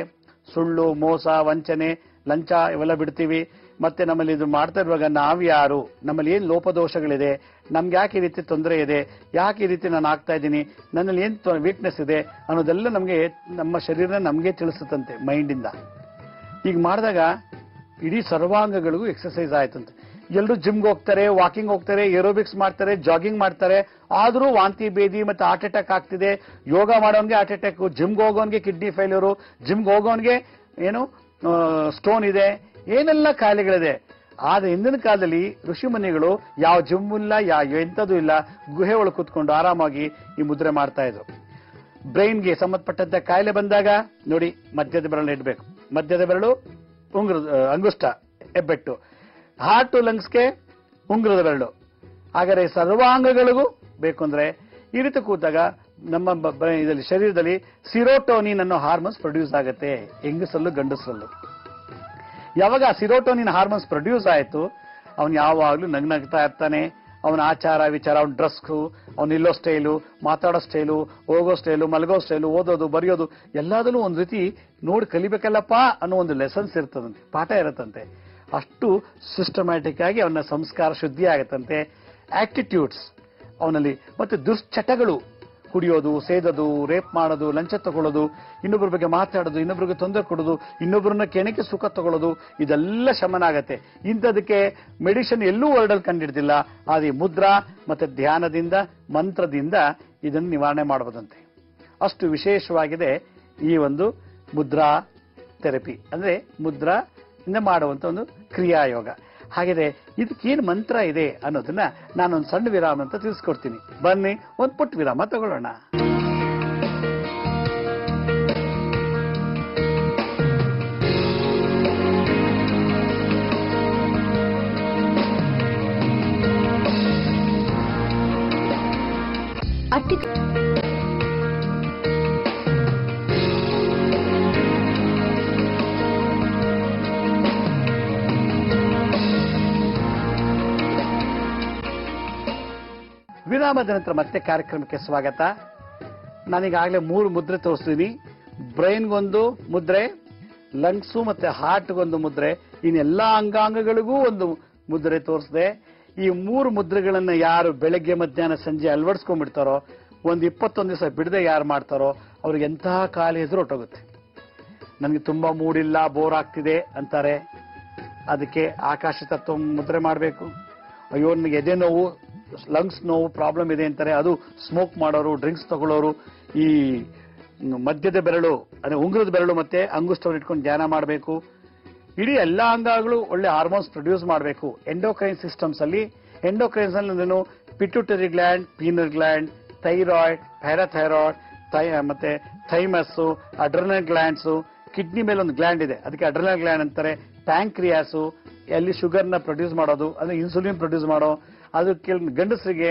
ಸುಳ್ಳು, ಮೋಸ, ವಂಚನೆ, ಲಂಚ ಇವೆಲ್ಲ ಬಿಡ್ತೀವಿ. ಮತ್ತೆ ನಮ್ಮಲ್ಲಿ ಇದು ಮಾಡ್ತಾ ಇರುವಾಗ ನಾವು ಯಾರು, ನಮ್ಮಲ್ಲಿ ಏನ್ ಲೋಪದೋಷಗಳಿದೆ, ನಮ್ಗೆ ಯಾಕೆ ಈ ರೀತಿ ತೊಂದರೆ ಇದೆ, ಯಾಕೆ ಈ ರೀತಿ ನಾನು ಆಗ್ತಾ ಇದ್ದೀನಿ, ನನ್ನಲ್ಲಿ ಏನ್ ವೀಕ್ನೆಸ್ ಇದೆ ಅನ್ನೋದೆಲ್ಲ ನಮಗೆ ನಮ್ಮ ಶರೀರ ನಮಗೆ ತಿಳಿಸುತ್ತಂತೆ ಮೈಂಡ್ ಇಂದ. ಈಗ ಮಾಡಿದಾಗ ಇಡೀ ಸರ್ವಾಂಗಗಳಿಗೂ ಎಕ್ಸರ್ಸೈಸ್ ಆಯ್ತಂತೆ. ಎಲ್ಲರೂ ಜಿಮ್ಗೆ ಹೋಗ್ತಾರೆ, ವಾಕಿಂಗ್ ಹೋಗ್ತಾರೆ, ಏರೋಬಿಕ್ಸ್ ಮಾಡ್ತಾರೆ, ಜಾಗಿಂಗ್ ಮಾಡ್ತಾರೆ, ಆದ್ರೂ ವಾಂತಿ ಭೇದಿ ಮತ್ತೆ ಹಾರ್ಟ್ ಅಟ್ಯಾಕ್ ಆಗ್ತಿದೆ. ಯೋಗ ಮಾಡೋನ್ಗೆ ಹಾರ್ಟ್ ಅಟ್ಯಾಕ್, ಜಿಮ್ಗೆ ಹೋಗೋನ್ಗೆ ಕಿಡ್ನಿ ಫೇಲ್ಯೂರು, ಜಿಮ್ಗೆ ಹೋಗೋನ್ಗೆ ಏನು ಸ್ಟೋನ್ ಇದೆ, ಏನೆಲ್ಲ ಕಾಯಿಲೆಗಳಿದೆ. ಆದ್ರೆ ಹಿಂದಿನ ಕಾಲದಲ್ಲಿ ಋಷಿ ಮುನಿಗಳು ಯಾವ ಜಿಮ್ ಇಲ್ಲ, ಯಾವ ಎಂಥದ್ದು ಇಲ್ಲ, ಗುಹೆ ಒಳಗೆ ಕೂತ್ಕೊಂಡು ಆರಾಮಾಗಿ ಈ ಮುದ್ರೆ ಮಾಡ್ತಾ ಇದ್ರು. ಬ್ರೈನ್ಗೆ ಸಂಬಂಧಪಟ್ಟಂತ ಕಾಯಿಲೆ ಬಂದಾಗ ನೋಡಿ, ಮಧ್ಯದ ಬೆರಳು ಇಡಬೇಕು, ಮಧ್ಯದ ಬೆರಳು ಅಂಗುಷ್ಟ ಹೆಬ್ಬೆಟ್ಟು, ಹಾರ್ಟ್ ಲಂಗ್ಸ್ಗೆ ಉಂಗುರದ ಬೆರಳು. ಹಾಗಾದ್ರೆ ಸರ್ವಾಂಗಗಳಿಗೂ ಬೇಕು ಅಂದ್ರೆ ಈ ರೀತಿ ಕೂತಾಗ ನಮ್ಮ ಇದರಲ್ಲಿ ಶರೀರದಲ್ಲಿ ಸಿರೋಟೋನಿನ್ ಅನ್ನೋ ಹಾರ್ಮೋನ್ಸ್ ಪ್ರೊಡ್ಯೂಸ್ ಆಗುತ್ತೆ, ಹೆಂಗಸರಲ್ಲೂ ಗಂಡಸರಲ್ಲೂ. ಯಾವಾಗ ಸಿರೋಟೋನಿನ್ ಹಾರ್ಮೋನ್ಸ್ ಪ್ರೊಡ್ಯೂಸ್ ಆಯ್ತು, ಅವನು ಯಾವಾಗ್ಲೂ ನಗ್ನಗ್ತಾ ಇರ್ತಾನೆ. ಅವನ ಆಚಾರ ವಿಚಾರ, ಅವನ ಡ್ರೆಸ್ಸು, ಅವನು ನಿಲ್ಲೋ ಸ್ಟೈಲು, ಮಾತಾಡೋ ಸ್ಟೈಲು, ಹೋಗೋ ಸ್ಟೈಲು, ಮಲಗೋ ಸ್ಟೈಲು, ಓದೋದು ಬರೆಯೋದು ಎಲ್ಲದಲ್ಲೂ ಒಂದ್ ರೀತಿ ನೋಡಿ ಕಲಿಬೇಕಲ್ಲಪ್ಪ ಅನ್ನೋ ಒಂದು ಲೆಸನ್ಸ್ ಇರ್ತದಂತೆ, ಪಾಠ ಇರತ್ತಂತೆ. ಅಷ್ಟು ಸಿಸ್ಟಮ್ಯಾಟಿಕ್ ಆಗಿ ಅವನ ಸಂಸ್ಕಾರ ಶುದ್ಧಿ ಆಗತ್ತಂತೆ. ಆಟಿಟ್ಯೂಡ್ಸ್ ಅವನಲ್ಲಿ, ಮತ್ತೆ ದುಶ್ಚಟಗಳು, ಕುಡಿಯೋದು, ಸೇದೋದು, ರೇಪ್ ಮಾಡೋದು, ಲಂಚ ತಗೊಳ್ಳೋದು, ಇನ್ನೊಬ್ಬರ ಬಗ್ಗೆ ಮಾತಾಡೋದು, ಇನ್ನೊಬ್ಬರಿಗೆ ತೊಂದರೆ ಕೊಡೋದು, ಇನ್ನೊಬ್ಬರನ್ನ ಕೆಣಕಿ ಸುಖ ತಗೊಳ್ಳೋದು, ಇದೆಲ್ಲ ಶಮನ ಆಗತ್ತೆ. ಇಂಥದಕ್ಕೆ ಮೆಡಿಸಿನ್ ಎಲ್ಲೂ ವರ್ಲ್ಡಲ್ಲಿ ಕಂಡಿಡ್ದಿಲ್ಲ. ಆದ್ರೆ ಮುದ್ರಾ ಮತ್ತೆ ಧ್ಯಾನದಿಂದ, ಮಂತ್ರದಿಂದ ಇದನ್ನು ನಿವಾರಣೆ ಮಾಡಬಹುದಂತೆ. ಅಷ್ಟು ವಿಶೇಷವಾಗಿದೆ ಈ ಒಂದು ಮುದ್ರಾ ಥೆರಪಿ, ಅಂದ್ರೆ ಮುದ್ರಾ ಇಂದ ಮಾಡುವಂತ ಒಂದು ಕ್ರಿಯಾಯೋಗ. ಹಾಗಿದೆ ಇದಕ್ಕೇನು ಮಂತ್ರ ಇದೆ ಅನ್ನೋದನ್ನ ನಾನೊಂದು ಸಣ್ಣ ವಿರಾಮ ಅಂತ ತಿಳಿಸ್ಕೊಡ್ತೀನಿ. ಬನ್ನಿ ಒಂದು ಪುಟ್ಟ ವಿರಾಮ ತಗೊಳ್ಳೋಣ. ವಿರಾಮದ ನಂತರ ಮತ್ತೆ ಕಾರ್ಯಕ್ರಮಕ್ಕೆ ಸ್ವಾಗತ. ನಾನೀಗಾಗಲೇ 3 ಮುದ್ರೆ ತೋರಿಸ್ತೀನಿ. ಬ್ರೈನ್ಗೊಂದು ಮುದ್ರೆ, ಲಂಗ್ಸು ಮತ್ತೆ ಹಾರ್ಟ್ಗೊಂದು ಮುದ್ರೆ, ಇನ್ನೆಲ್ಲಾ ಅಂಗಾಂಗಗಳಿಗೂ ಒಂದು ಮುದ್ರೆ ತೋರಿಸಿದೆ. ಈ 3 ಮುದ್ರೆಗಳನ್ನ ಯಾರು ಬೆಳಗ್ಗೆ ಮಧ್ಯಾಹ್ನ ಸಂಜೆ ಅಳವಡಿಸ್ಕೊಂಡ್ಬಿಡ್ತಾರೋ, ಒಂದು 21 ದಿವಸ ಬಿಡದೆ ಯಾರು ಮಾಡ್ತಾರೋ ಅವ್ರಿಗೆ ಎಂತಹ ಕಾಯಿಲೆ ಎದುರು ಹೊಟ್ಟೋಗುತ್ತೆ. ನನಗೆ ತುಂಬಾ ಮೂಡಿಲ್ಲ, ಬೋರ್ ಆಗ್ತಿದೆ ಅಂತಾರೆ, ಅದಕ್ಕೆ ಆಕಾಶ ತತ್ವ ಮುದ್ರೆ ಮಾಡಬೇಕು. ಅಯ್ಯೋ ನನಗೆ ಎದೆ ನೋವು, ಲಂಗ್ಸ್ ನೋವು ಪ್ರಾಬ್ಲಮ್ ಇದೆ ಅಂತಾರೆ, ಅದು ಸ್ಮೋಕ್ ಮಾಡೋರು, ಡ್ರಿಂಕ್ಸ್ ತಗೊಳ್ಳೋರು, ಈ ಮಧ್ಯದ ಬೆರಳು ಅಂದ್ರೆ ಉಂಗುರದ ಬೆರಳು ಮತ್ತೆ ಅಂಗುಷ್ಟವನ್ನು ಇಟ್ಕೊಂಡು ಧ್ಯಾನ ಮಾಡಬೇಕು. ಇಡೀ ಎಲ್ಲಾ ಅಂಗಗಳು ಒಳ್ಳೆ ಹಾರ್ಮೋನ್ಸ್ ಪ್ರೊಡ್ಯೂಸ್ ಮಾಡಬೇಕು. ಎಂಡೋಕ್ರೈನ್ ಸಿಸ್ಟಮ್ಸ್ ಅಲ್ಲಿ, ಎಂಡೋಕ್ರೈನ್ಸ್ ಅಲ್ಲಿ pituitary gland, penal gland, thyroid, parathyroid, ಮತ್ತೆ ಥೈಮಸ್, ಅಡ್ರಿನಲ್ ಗ್ಲ್ಯಾಂಡ್ಸ್, ಕಿಡ್ನಿ ಮೇಲೆ ಒಂದು ಗ್ಲ್ಯಾಂಡ್ ಇದೆ, ಅದಕ್ಕೆ ಅಡ್ರಿನಲ್ ಗ್ಲ್ಯಾಂಡ್ ಅಂತಾರೆ. ಪ್ಯಾಂಕ್ರಿಯಾಸು, ಎಲ್ಲಿ ಶುಗರ್ನ ಪ್ರೊಡ್ಯೂಸ್ ಮಾಡೋದು, ಅಂದ್ರೆ ಇನ್ಸುಲಿನ್ ಪ್ರೊಡ್ಯೂಸ್ ಮಾಡೋ ಅದು. ಗಂಡಸರಿಗೆ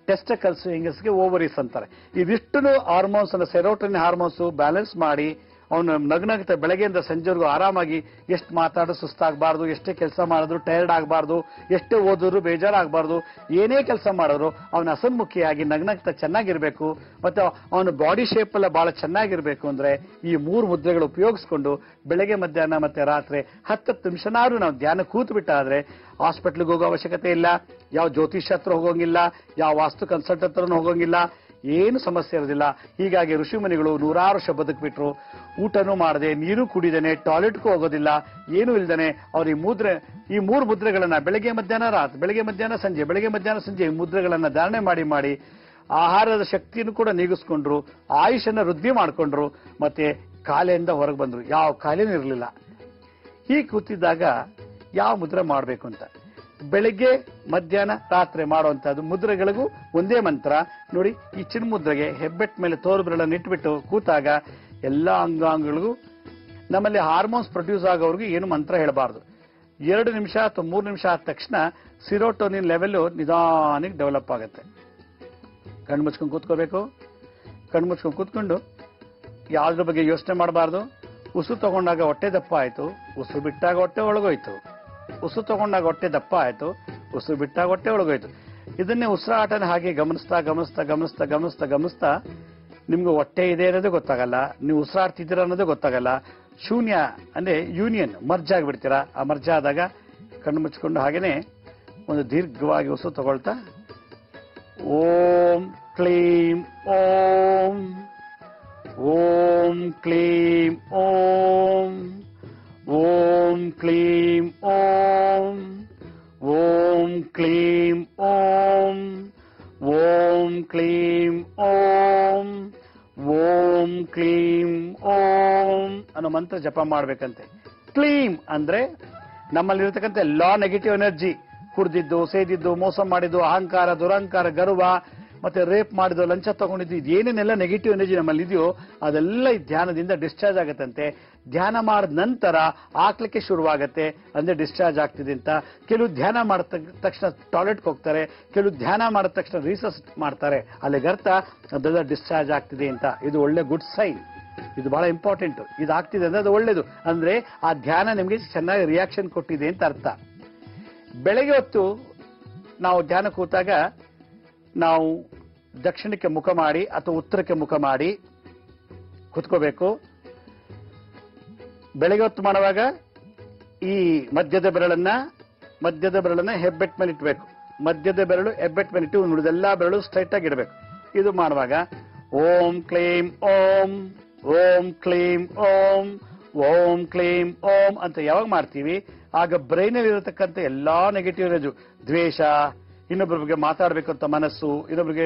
ಟೆಸ್ಟಿಕಲ್ಸ್, ಹೆಂಗಸರಿಗೆ ಓವರೀಸ್ ಅಂತಾರೆ. ಇದಿಷ್ಟು ಹಾರ್ಮೋನ್ಸ್ ಅನ್ನ, ಸೆರೋಟೋನಿನ್ ಹಾರ್ಮೋನ್ಸ್ ಬ್ಯಾಲೆನ್ಸ್ ಮಾಡಿ ಅವನು ನಗ್ನಗ್ತಾ ಬೆಳಗ್ಗೆಯಿಂದ ಸಂಜೆವರೆಗೂ ಆರಾಮಾಗಿ, ಎಷ್ಟು ಮಾತಾಡೋ ಸುಸ್ತಾಗಬಾರ್ದು, ಎಷ್ಟೇ ಕೆಲಸ ಮಾಡಿದ್ರು ಟೈರ್ಡ್ ಆಗಬಾರ್ದು, ಎಷ್ಟೇ ಓದಿದ್ರು ಬೇಜಾರಾಗಬಾರ್ದು, ಏನೇ ಕೆಲಸ ಮಾಡಿದ್ರು ಅವನ ಹಸನ್ಮುಖಿಯಾಗಿ ನಗ್ನಗ್ತಾ ಚೆನ್ನಾಗಿರ್ಬೇಕು. ಮತ್ತೆ ಅವನ ಬಾಡಿ ಶೇಪ್ ಎಲ್ಲ ಬಹಳ ಚೆನ್ನಾಗಿರ್ಬೇಕು ಅಂದ್ರೆ ಈ 3 ಮುದ್ರೆಗಳು ಉಪಯೋಗಿಸ್ಕೊಂಡು ಬೆಳಗ್ಗೆ ಮಧ್ಯಾಹ್ನ ಮತ್ತೆ ರಾತ್ರಿ 10 ನಿಮಿಷನಾದ್ರೂ ನಾವು ಧ್ಯಾನ ಕೂತು ಬಿಟ್ಟಾದ್ರೆ ಹಾಸ್ಪಿಟ್ಲಿಗೆ ಹೋಗೋ ಅವಶ್ಯಕತೆ ಇಲ್ಲ, ಯಾವ ಜ್ಯೋತಿಷ್ಯ ಹತ್ರ ಹೋಗೋಂಗಿಲ್ಲ, ಯಾವ ವಾಸ್ತು ಕನ್ಸಲ್ಟ್ ಹತ್ರನೂ ಹೋಗೋಂಗಿಲ್ಲ, ಏನು ಸಮಸ್ಯೆ ಇರೋದಿಲ್ಲ. ಹೀಗಾಗಿ ಋಷಿ ಮುನಿಗಳು 100 ವರ್ಷ ಬದುಕ್ಬಿಟ್ರು, ಊಟನೂ ಮಾಡದೆ, ನೀರು ಕುಡಿದೇನೆ, ಟಾಯ್ಲೆಟ್ಗೂ ಹೋಗೋದಿಲ್ಲ, ಏನೂ ಇಲ್ದೇನೆ ಅವ್ರು ಈ 3 ಮುದ್ರೆಗಳನ್ನ ಬೆಳಗ್ಗೆ ಮಧ್ಯಾಹ್ನ ರಾತ್ರಿ, ಬೆಳಗ್ಗೆ ಮಧ್ಯಾಹ್ನ ಸಂಜೆ, ಬೆಳಗ್ಗೆ ಮಧ್ಯಾಹ್ನ ಸಂಜೆ ಈ ಮುದ್ರೆಗಳನ್ನ ಧಾರಣೆ ಮಾಡಿ ಮಾಡಿ ಆಹಾರದ ಶಕ್ತಿಯನ್ನು ಕೂಡ ನೀಗಿಸ್ಕೊಂಡ್ರು, ಆಯುಷನ್ನ ವೃದ್ಧಿ ಮಾಡ್ಕೊಂಡ್ರು, ಮತ್ತೆ ಕಾಯಿಲೆಯಿಂದ ಹೊರಗೆ ಬಂದ್ರು, ಯಾವ ಕಾಯಿಲೆನೂ ಇರಲಿಲ್ಲ. ಹೀಗೆ ಕೂತಿದ್ದಾಗ ಯಾವ ಮುದ್ರೆ ಮಾಡಬೇಕು ಅಂತ, ಬೆಳಗ್ಗೆ ಮಧ್ಯಾಹ್ನ ರಾತ್ರಿ ಮಾಡುವಂತಹದ್ದು ಮುದ್ರೆಗಳಿಗೂ ಒಂದೇ ಮಂತ್ರ ನೋಡಿ. ಈ ಚಿನ್ನ ಮುದ್ರೆಗೆ ಹೆಬ್ಬೆಟ್ ಮೇಲೆ ತೋರು ಬೆರಳನ್ನು ಇಟ್ಬಿಟ್ಟು ಕೂತಾಗ ಎಲ್ಲಾ ಅಂಗಾಂಗಗಳಿಗೂ, ನಮ್ಮಲ್ಲಿ ಹಾರ್ಮೋನ್ಸ್ ಪ್ರೊಡ್ಯೂಸ್ ಆಗೋವ್ರಿಗೆ ಏನು ಮಂತ್ರ ಹೇಳಬಾರ್ದು. 2 ನಿಮಿಷ ಅಥವಾ 3 ನಿಮಿಷ ಆದ ತಕ್ಷಣ ಸಿರೋಟೋನಿನ್ ಲೆವೆಲ್ ನಿಧಾನಕ್ಕೆ ಡೆವಲಪ್ ಆಗುತ್ತೆ. ಕಣ್ಣು ಮುಚ್ಕೊಂಡು ಕೂತ್ಕೋಬೇಕು. ಕಣ್ಣು ಮುಚ್ಕೊಂಡು ಕೂತ್ಕೊಂಡು ಯಾವ್ದ್ರ ಬಗ್ಗೆ ಯೋಚನೆ ಮಾಡಬಾರ್ದು. ಉಸು ತಗೊಂಡಾಗ ಹೊಟ್ಟೆ ದಪ್ಪ ಆಯ್ತು, ಉಸು ಬಿಟ್ಟಾಗ ಹೊಟ್ಟೆ ಒಳಗೋಯ್ತು, ಉಸು ತಗೊಂಡಾಗ ಹೊಟ್ಟೆ ದಪ್ಪ ಆಯ್ತು, ಉಸು ಬಿಟ್ಟಾಗ ಹೊಟ್ಟೆ ಒಳಗೋಯ್ತು. ಇದನ್ನೇ ಉಸಿರಾಟನ ಹಾಗೆ ಗಮನಿಸ್ತಾ ಗಮನಿಸ್ತಾ ಗಮನಿಸ್ತಾ ಗಮನಿಸ್ತಾ ಗಮನಿಸ್ತಾ ನಿಮ್ಗೆ ಹೊಟ್ಟೆ ಇದೆ ಅನ್ನೋದೇ ಗೊತ್ತಾಗಲ್ಲ, ನೀವು ಉಸಿರಾಡ್ತಿದ್ದೀರ ಅನ್ನೋದೇ ಗೊತ್ತಾಗಲ್ಲ. ಶೂನ್ಯ ಅಂದ್ರೆ ಯೂನಿಯನ್, ಮರ್ಜ್ ಆಗಿಬಿಡ್ತೀರಾ. ಆ ಮರ್ಜ್ ಆದಾಗ ಕಣ್ಣು ಮುಚ್ಚಿಕೊಂಡು ಹಾಗೇನೆ ಒಂದು ದೀರ್ಘವಾಗಿ ಉಸಿರು ತಗೊಳ್ತಾ ಓಂ ಕ್ಲೀಂ ಓಂ, ಓಂ ಕ್ಲೀಂ ಓಂ, ಓಂ ಕ್ಲೀಂ ಓಂ, ಓಂ ಕ್ಲೀಂ ಓಂ, ಓಂ ಕ್ಲೀಂ ಓಂ, ಓಂ ಕ್ಲೀಂ ಓಂ ಅನ್ನೋ ಮಂತ್ರ ಜಪ ಮಾಡ್ಬೇಕಂತೆ. ಕ್ಲೀಂ ಅಂದ್ರೆ ನಮ್ಮಲ್ಲಿರತಕ್ಕಂಥ ಎಲ್ಲಾ ನೆಗೆಟಿವ್ ಎನರ್ಜಿ, ಕುಡ್ದಿದ್ದು, ಸೇದಿದ್ದು, ಮೋಸ ಮಾಡಿದ್ದು, ಅಹಂಕಾರ, ದುರಹಂಕಾರ, ಗರ್ವ, ಮತ್ತೆ ರೇಪ್ ಮಾಡಿದ್ದು, ಲಂಚ ತಗೊಂಡಿದ್ದು, ಇದೇನೇನೆಲ್ಲ ನೆಗೆಟಿವ್ ಎನರ್ಜಿ ನಮ್ಮಲ್ಲಿ ಇದೆಯೋ ಅದೆಲ್ಲ ಈ ಧ್ಯಾನದಿಂದ ಡಿಸ್ಚಾರ್ಜ್ ಆಗತ್ತಂತೆ. ಧ್ಯಾನ ಮಾಡಿದ ನಂತರ ಹಾಕ್ಲಿಕ್ಕೆ ಶುರುವಾಗತ್ತೆ, ಅಂದ್ರೆ ಡಿಸ್ಚಾರ್ಜ್ ಆಗ್ತಿದೆ ಅಂತ. ಕೆಲವು ಧ್ಯಾನ ಮಾಡಿದ ತಕ್ಷಣ ಟಾಯ್ಲೆಟ್ಗೆ ಹೋಗ್ತಾರೆ, ಕೆಲವು ಧ್ಯಾನ ಮಾಡಿದ ತಕ್ಷಣ ರೀಸರ್ಚ್ ಮಾಡ್ತಾರೆ, ಅಲ್ಲಿಗೆ ಅರ್ಥ ಅದೆಲ್ಲ ಡಿಸ್ಚಾರ್ಜ್ ಆಗ್ತಿದೆ ಅಂತ. ಇದು ಒಳ್ಳೆ ಗುಡ್ ಸೈನ್, ಇದು ಬಹಳ ಇಂಪಾರ್ಟೆಂಟ್. ಇದು ಆಗ್ತಿದೆ ಅಂದ್ರೆ ಅದು ಒಳ್ಳೇದು, ಅಂದ್ರೆ ಆ ಧ್ಯಾನ ನಿಮಗೆ ಚೆನ್ನಾಗಿ ರಿಯಾಕ್ಷನ್ ಕೊಟ್ಟಿದೆ ಅಂತ ಅರ್ಥ. ಬೆಳಗ್ಗೆ ಹೊತ್ತು ನಾವು ಧ್ಯಾನ ಕೂತಾಗ ನಾವು ದಕ್ಷಿಣಕ್ಕೆ ಮುಖ ಮಾಡಿ ಅಥವಾ ಉತ್ತರಕ್ಕೆ ಮುಖ ಮಾಡಿ ಕೂತ್ಕೋಬೇಕು. ಬೆಳಗ್ಗೆ ಹೊತ್ತು ಮಾಡುವಾಗ ಈ ಮಧ್ಯದ ಬೆರಳನ್ನ ಹೆಬ್ಬೆಟ್ ಮೇಲೆ ಇಟ್ಬೇಕು. ಮಧ್ಯದ ಬೆರಳು ಹೆಬ್ಬೆಟ್ ಮೇಲೆ ಇಟ್ಟು ಉಳಿದೆಲ್ಲಾ ಬೆರಳು ಸ್ಟ್ರೈಟ್ ಆಗಿ ಇಡಬೇಕು. ಇದು ಮಾಡುವಾಗ ಓಂ ಕ್ಲೀಂ ಓಂ, ಓಂ ಕ್ಲೀಂ ಓಂ, ಓಂ ಕ್ಲೀಂ ಓಂ ಅಂತ ಯಾವಾಗ ಮಾಡ್ತೀವಿ ಆಗ ಬ್ರೈನ್ ಅಲ್ಲಿ ಇರತಕ್ಕಂಥ ಎಲ್ಲಾ ನೆಗೆಟಿವ್ ಎನರ್ಜಿ, ದ್ವೇಷ, ಇನ್ನೊಬ್ಬರ ಬಗ್ಗೆ ಮಾತಾಡಬೇಕು ಅಂತ ಮನಸ್ಸು, ಇನ್ನೊಬ್ಬರಿಗೆ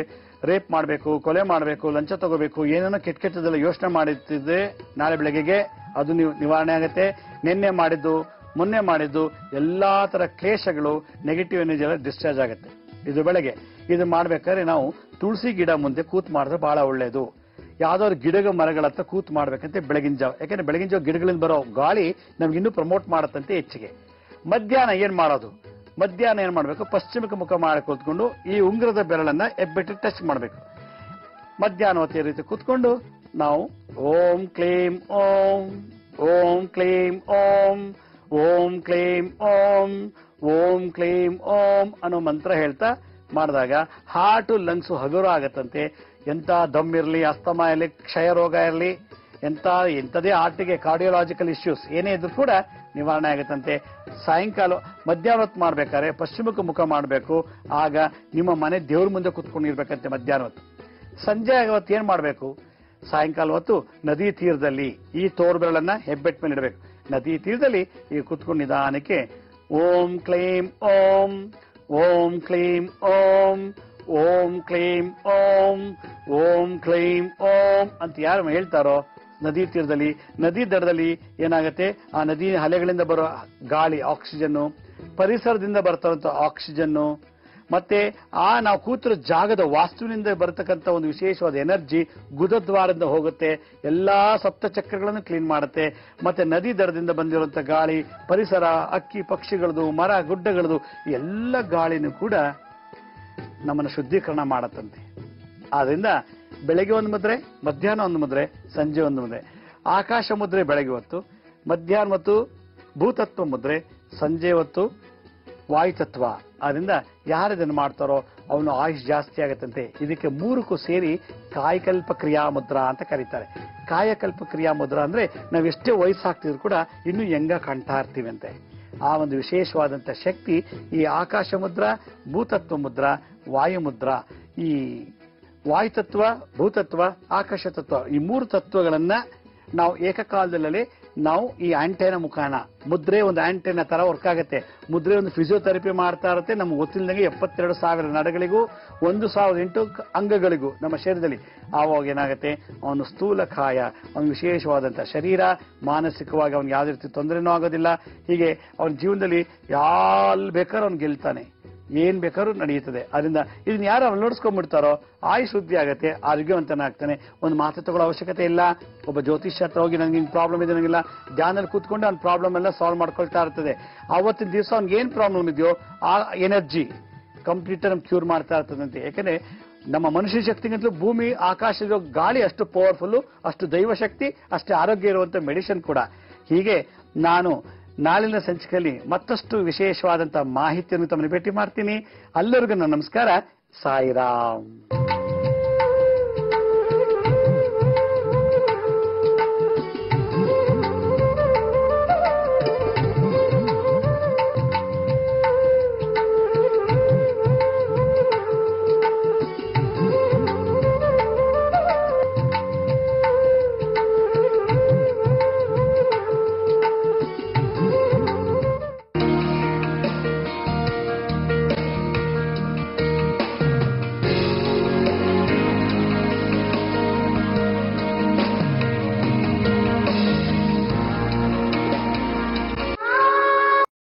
ರೇಪ್ ಮಾಡಬೇಕು, ಕೊಲೆ ಮಾಡಬೇಕು, ಲಂಚ ತಗೋಬೇಕು, ಏನೇನೋ ಕೆಟ್ಟ ಕೆಟ್ಟದೆಲ್ಲ ಯೋಚನೆ ಮಾಡುತ್ತಿದ್ದೆ ನಾಳೆ ಬೆಳಗ್ಗೆಗೆ ಅದು ನಿವಾರಣೆ ಆಗುತ್ತೆ. ನಿನ್ನೆ ಮಾಡಿದ್ದು, ಮೊನ್ನೆ ಮಾಡಿದ್ದು ಎಲ್ಲಾ ತರ ಕ್ಲೇಶಗಳು, ನೆಗೆಟಿವ್ ಎನರ್ಜಿ ಎಲ್ಲ ಡಿಸ್ಚಾರ್ಜ್ ಆಗುತ್ತೆ. ಇದು ಬೆಳಗ್ಗೆ. ಇದು ಮಾಡ್ಬೇಕಾದ್ರೆ ನಾವು ತುಳಸಿ ಗಿಡ ಮುಂದೆ ಕೂತ್ ಮಾಡಿದ್ರೆ ಬಹಳ ಒಳ್ಳೇದು. ಯಾವ್ದಾದ್ರು ಗಿಡಗ ಮರಗಳ ಹತ್ರ ಕೂತ್ ಮಾಡ್ಬೇಕಂತೆ ಬೆಳಗಿನ ಜಾವ. ಯಾಕಂದ್ರೆ ಬೆಳಗಿನ ಜಾವ ಗಿಡಗಳಿಂದ ಬರೋ ಗಾಳಿ ನಮ್ಗೆ ಇನ್ನೂ ಪ್ರಮೋಟ್ ಮಾಡತ್ತಂತೆ ಹೆಚ್ಚಿಗೆ. ಮಧ್ಯಾಹ್ನ ಏನ್ ಮಾಡೋದು? ಮಧ್ಯಾಹ್ನ ಏನ್ ಮಾಡ್ಬೇಕು? ಪಶ್ಚಿಮಕ್ಕೆ ಮುಖ ಮಾಡಿ ಕೂತ್ಕೊಂಡು ಈ ಉಂಗುರದ ಬೆರಳನ್ನ ಎಬ್ಬಿಟ್ಟು ಟಚ್ ಮಾಡ್ಬೇಕು. ಮಧ್ಯಾಹ್ನ ಹೊತ್ತು ಈ ರೀತಿ ಕೂತ್ಕೊಂಡು ನಾವು ಓಂ ಕ್ಲೀಂ ಓಂ, ಓಂ ಕ್ಲೀಂ ಓಂ, ಓಂ ಕ್ಲೀಂ ಓಂ, ಓಂ ಕ್ಲೀಂ ಓಂ ಅನ್ನೋ ಮಂತ್ರ ಹೇಳ್ತಾ ಮಾಡಿದಾಗ ಹಾರ್ಟ್ ಲಂಗ್ಸ್ ಹಗುರ ಆಗತ್ತಂತೆ. ಎಂತ ದಮ್ ಇರಲಿ, ಅಸ್ತಮಾ ಇರಲಿ, ಕ್ಷಯ ರೋಗ ಇರಲಿ, ಎಂಥದೇ ಹಾರ್ಟಿಗೆ ಕಾರ್ಡಿಯೋಲಾಜಿಕಲ್ ಇಶ್ಯೂಸ್ ಏನೇ ಇದ್ರು ಕೂಡ ನಿವಾರಣೆ ಆಗುತ್ತಂತೆ. ಸಾಯಂಕಾಲ ಮಧ್ಯಾಹ್ನ ಹೊತ್ತು ಮಾಡ್ಬೇಕಾದ್ರೆ ಪಶ್ಚಿಮಕ್ಕೆ ಮುಖ ಮಾಡಬೇಕು. ಆಗ ನಿಮ್ಮ ಮನೆ ದೇವ್ರ ಮುಂದೆ ಕುತ್ಕೊಂಡಿರ್ಬೇಕಂತೆ ಮಧ್ಯಾಹ್ನ ಹೊತ್ತು. ಸಂಜೆ ಹೊತ್ತು ಏನ್ ಮಾಡ್ಬೇಕು? ಸಾಯಂಕಾಲ ಹೊತ್ತು ನದಿ ತೀರದಲ್ಲಿ ಈ ತೋರ್ ಬೆರಳನ್ನ ಹೆಬ್ಬೆಟ್ ಮೇಲೆ ಇಡಬೇಕು. ನದಿ ತೀರದಲ್ಲಿ ಈ ಕುತ್ಕೊಂಡು ನಿಧಾನಕ್ಕೆ ಓಂ ಕ್ಲೀಂ ಓಂ, ಓಂ ಕ್ಲೀಂ ಓಂ, ಓಂ ಕ್ಲೀಂ ಓಂ, ಓಂ ಕ್ಲೀಂ ಓಂ ಅಂತ ಯಾರು ಹೇಳ್ತಾರೋ ನದಿ ತೀರದಲ್ಲಿ, ನದಿ ದಡದಲ್ಲಿ ಏನಾಗುತ್ತೆ, ಆ ನದಿ ಅಲೆಗಳಿಂದ ಬರೋ ಗಾಳಿ ಆಕ್ಸಿಜನ್ನು, ಪರಿಸರದಿಂದ ಬರ್ತಾರಂತ ಆಕ್ಸಿಜನ್ನು, ಮತ್ತೆ ಆ ನಾವು ಕೂತಿರೋ ಜಾಗದ ವಾಸ್ತುವಿನಿಂದ ಬರತಕ್ಕಂಥ ಒಂದು ವಿಶೇಷವಾದ ಎನರ್ಜಿ ಗುದದ್ವಾರದಿಂದ ಹೋಗುತ್ತೆ, ಎಲ್ಲಾ ಸಪ್ತ ಚಕ್ರಗಳನ್ನು ಕ್ಲೀನ್ ಮಾಡುತ್ತೆ. ಮತ್ತೆ ನದಿ ದಡದಿಂದ ಬಂದಿರುವಂತ ಗಾಳಿ, ಪರಿಸರ, ಅಕ್ಕಿ ಪಕ್ಷಿಗಳದು, ಮರ ಗುಡ್ಡಗಳದು ಎಲ್ಲ ಗಾಳಿನೂ ಕೂಡ ನಮ್ಮನ್ನು ಶುದ್ಧೀಕರಣ ಮಾಡತ್ತಂತೆ. ಆದ್ರಿಂದ ಬೆಳಗ್ಗೆ ಒಂದು ಮುದ್ರೆ, ಮಧ್ಯಾಹ್ನ ಒಂದು ಮುದ್ರೆ, ಸಂಜೆ ಒಂದು ಮುದ್ರೆ. ಆಕಾಶ ಮುದ್ರೆ ಬೆಳಗ್ಗೆ ಹೊತ್ತು, ಮಧ್ಯಾಹ್ನ ಹೊತ್ತು ಭೂತತ್ವ ಮುದ್ರೆ, ಸಂಜೆ ಹೊತ್ತು ವಾಯುತತ್ವ. ಆದ್ರಿಂದ ಯಾರಿದನ್ನು ಮಾಡ್ತಾರೋ ಅವನು ಆಯುಷ್ ಜಾಸ್ತಿ ಆಗತ್ತಂತೆ. ಇದಕ್ಕೆ ಮೂರಕ್ಕೂ ಸೇರಿ ಕಾಯಕಲ್ಪ ಕ್ರಿಯಾ ಮುದ್ರಾ ಅಂತ ಕರೀತಾರೆ. ಕಾಯಕಲ್ಪ ಕ್ರಿಯಾ ಮುದ್ರಾ ಅಂದ್ರೆ ನಾವ್ ಎಷ್ಟೇ ವಯಸ್ಸಾಗ್ತಿದ್ರು ಕೂಡ ಇನ್ನೂ ಹೆಂಗ ಕಾಣ್ತಾ ಇರ್ತೀವಿ ಅಂತೆ. ಆ ಒಂದು ವಿಶೇಷವಾದಂತ ಶಕ್ತಿ ಈ ಆಕಾಶ ಮುದ್ರಾ, ಭೂತತ್ವ ಮುದ್ರಾ, ವಾಯು ಮುದ್ರಾ, ಈ ವಾಯುತತ್ವ, ಭೂತತ್ವ, ಆಕಾಶ ತತ್ವ, ಈ ಮೂರು ತತ್ವಗಳನ್ನ ನಾವು ಏಕಕಾಲದಲ್ಲಿ ನಾವು ಈ ಆಂಟೆನ ಮುಖಾನ, ಮುದ್ರೆ ಒಂದು ಆಂಟೆನ ತರ ವರ್ಕ್ ಆಗುತ್ತೆ. ಮುದ್ರೆ ಒಂದು ಫಿಸಿಯೋಥೆರಪಿ ಮಾಡ್ತಾ ಇರುತ್ತೆ. ನಮ್ಗೆ ಗೊತ್ತಿಲ್ಲದಂಗೆ 72,000 ನಡಗಳಿಗೂ 1,008 ಅಂಗಗಳಿಗೂ ನಮ್ಮ ಶರೀರದಲ್ಲಿ. ಆವಾಗ ಏನಾಗುತ್ತೆ, ಅವನು ಸ್ಥೂಲಕಾಯ, ಅವನು ವಿಶೇಷವಾದಂತಹ ಶರೀರ, ಮಾನಸಿಕವಾಗಿ ಅವನಿಗೆ ಯಾವುದೇ ರೀತಿ ತೊಂದರೆನೂ ಆಗೋದಿಲ್ಲ. ಹೀಗೆ ಅವನ ಜೀವನದಲ್ಲಿ ಯಾಲ್ ಬೇಕಾದ್ರೂ ಅವ್ನು ಗೆಲ್ತಾನೆ, ಏನ್ ಬೇಕಾದ್ರೂ ನಡೆಯುತ್ತದೆ. ಅದರಿಂದ ಇದನ್ನ ಯಾರು ಅಳವಡಿಸ್ಕೊಂಡ್ಬಿಡ್ತಾರೋ ಆಯುಷ್ ವೃದ್ಧಿ ಆಗತ್ತೆ, ಆರೋಗ್ಯವಂತನಾಗ್ತಾನೆ. ಒಂದು ಮಾತು ತಗೊಳ್ಳೋ ಅವಶ್ಯಕತೆ ಇಲ್ಲ. ಒಬ್ಬ ಜ್ಯೋತಿಷ್ಯ ಹತ್ರ ಹೋಗಿ ನನಗೆ ಹಿಂಗ್ ಪ್ರಾಬ್ಲಮ್ ಇದೆ ನಂಗಿಲ್ಲ, ಧ್ಯಾನದಲ್ಲಿ ಕೂತ್ಕೊಂಡು ಅವ್ನ ಪ್ರಾಬ್ಲಮ್ ಎಲ್ಲ ಸಾಲ್ವ್ ಮಾಡ್ಕೊಳ್ತಾ ಇರ್ತದೆ. ಅವತ್ತಿನ ದಿವಸ ಅವ್ನಿಗೆ ಏನ್ ಪ್ರಾಬ್ಲಮ್ ಇದೆಯೋ ಆ ಎನರ್ಜಿ ಕಂಪ್ಲೀಟ್ ನಮ್ಗೆ ಕ್ಯೂರ್ ಮಾಡ್ತಾ ಇರ್ತದಂತೆ. ಯಾಕಂದ್ರೆ ನಮ್ಮ ಮನುಷ್ಯ ಶಕ್ತಿಗಿಂತಲೂ ಭೂಮಿ, ಆಕಾಶದ ಗಾಳಿ ಅಷ್ಟು ಪವರ್ಫುಲ್, ಅಷ್ಟು ದೈವ ಶಕ್ತಿ, ಅಷ್ಟೇ ಆರೋಗ್ಯ ಇರುವಂತ ಮೆಡಿಸಿನ್ ಕೂಡ. ಹೀಗೆ ನಾನು ನಾಳಿನ ಸಂಚಿಕೆಯಲ್ಲಿ ಮತ್ತಷ್ಟು ವಿಶೇಷವಾದಂತಹ ಮಾಹಿತಿಯನ್ನು ತಮ್ಮನ್ನು ಭೇಟಿ ಮಾಡ್ತೀನಿ. ಎಲ್ಲರಿಗೂ ನನ್ನ ನಮಸ್ಕಾರ. ಸಾಯಿರಾಮ್.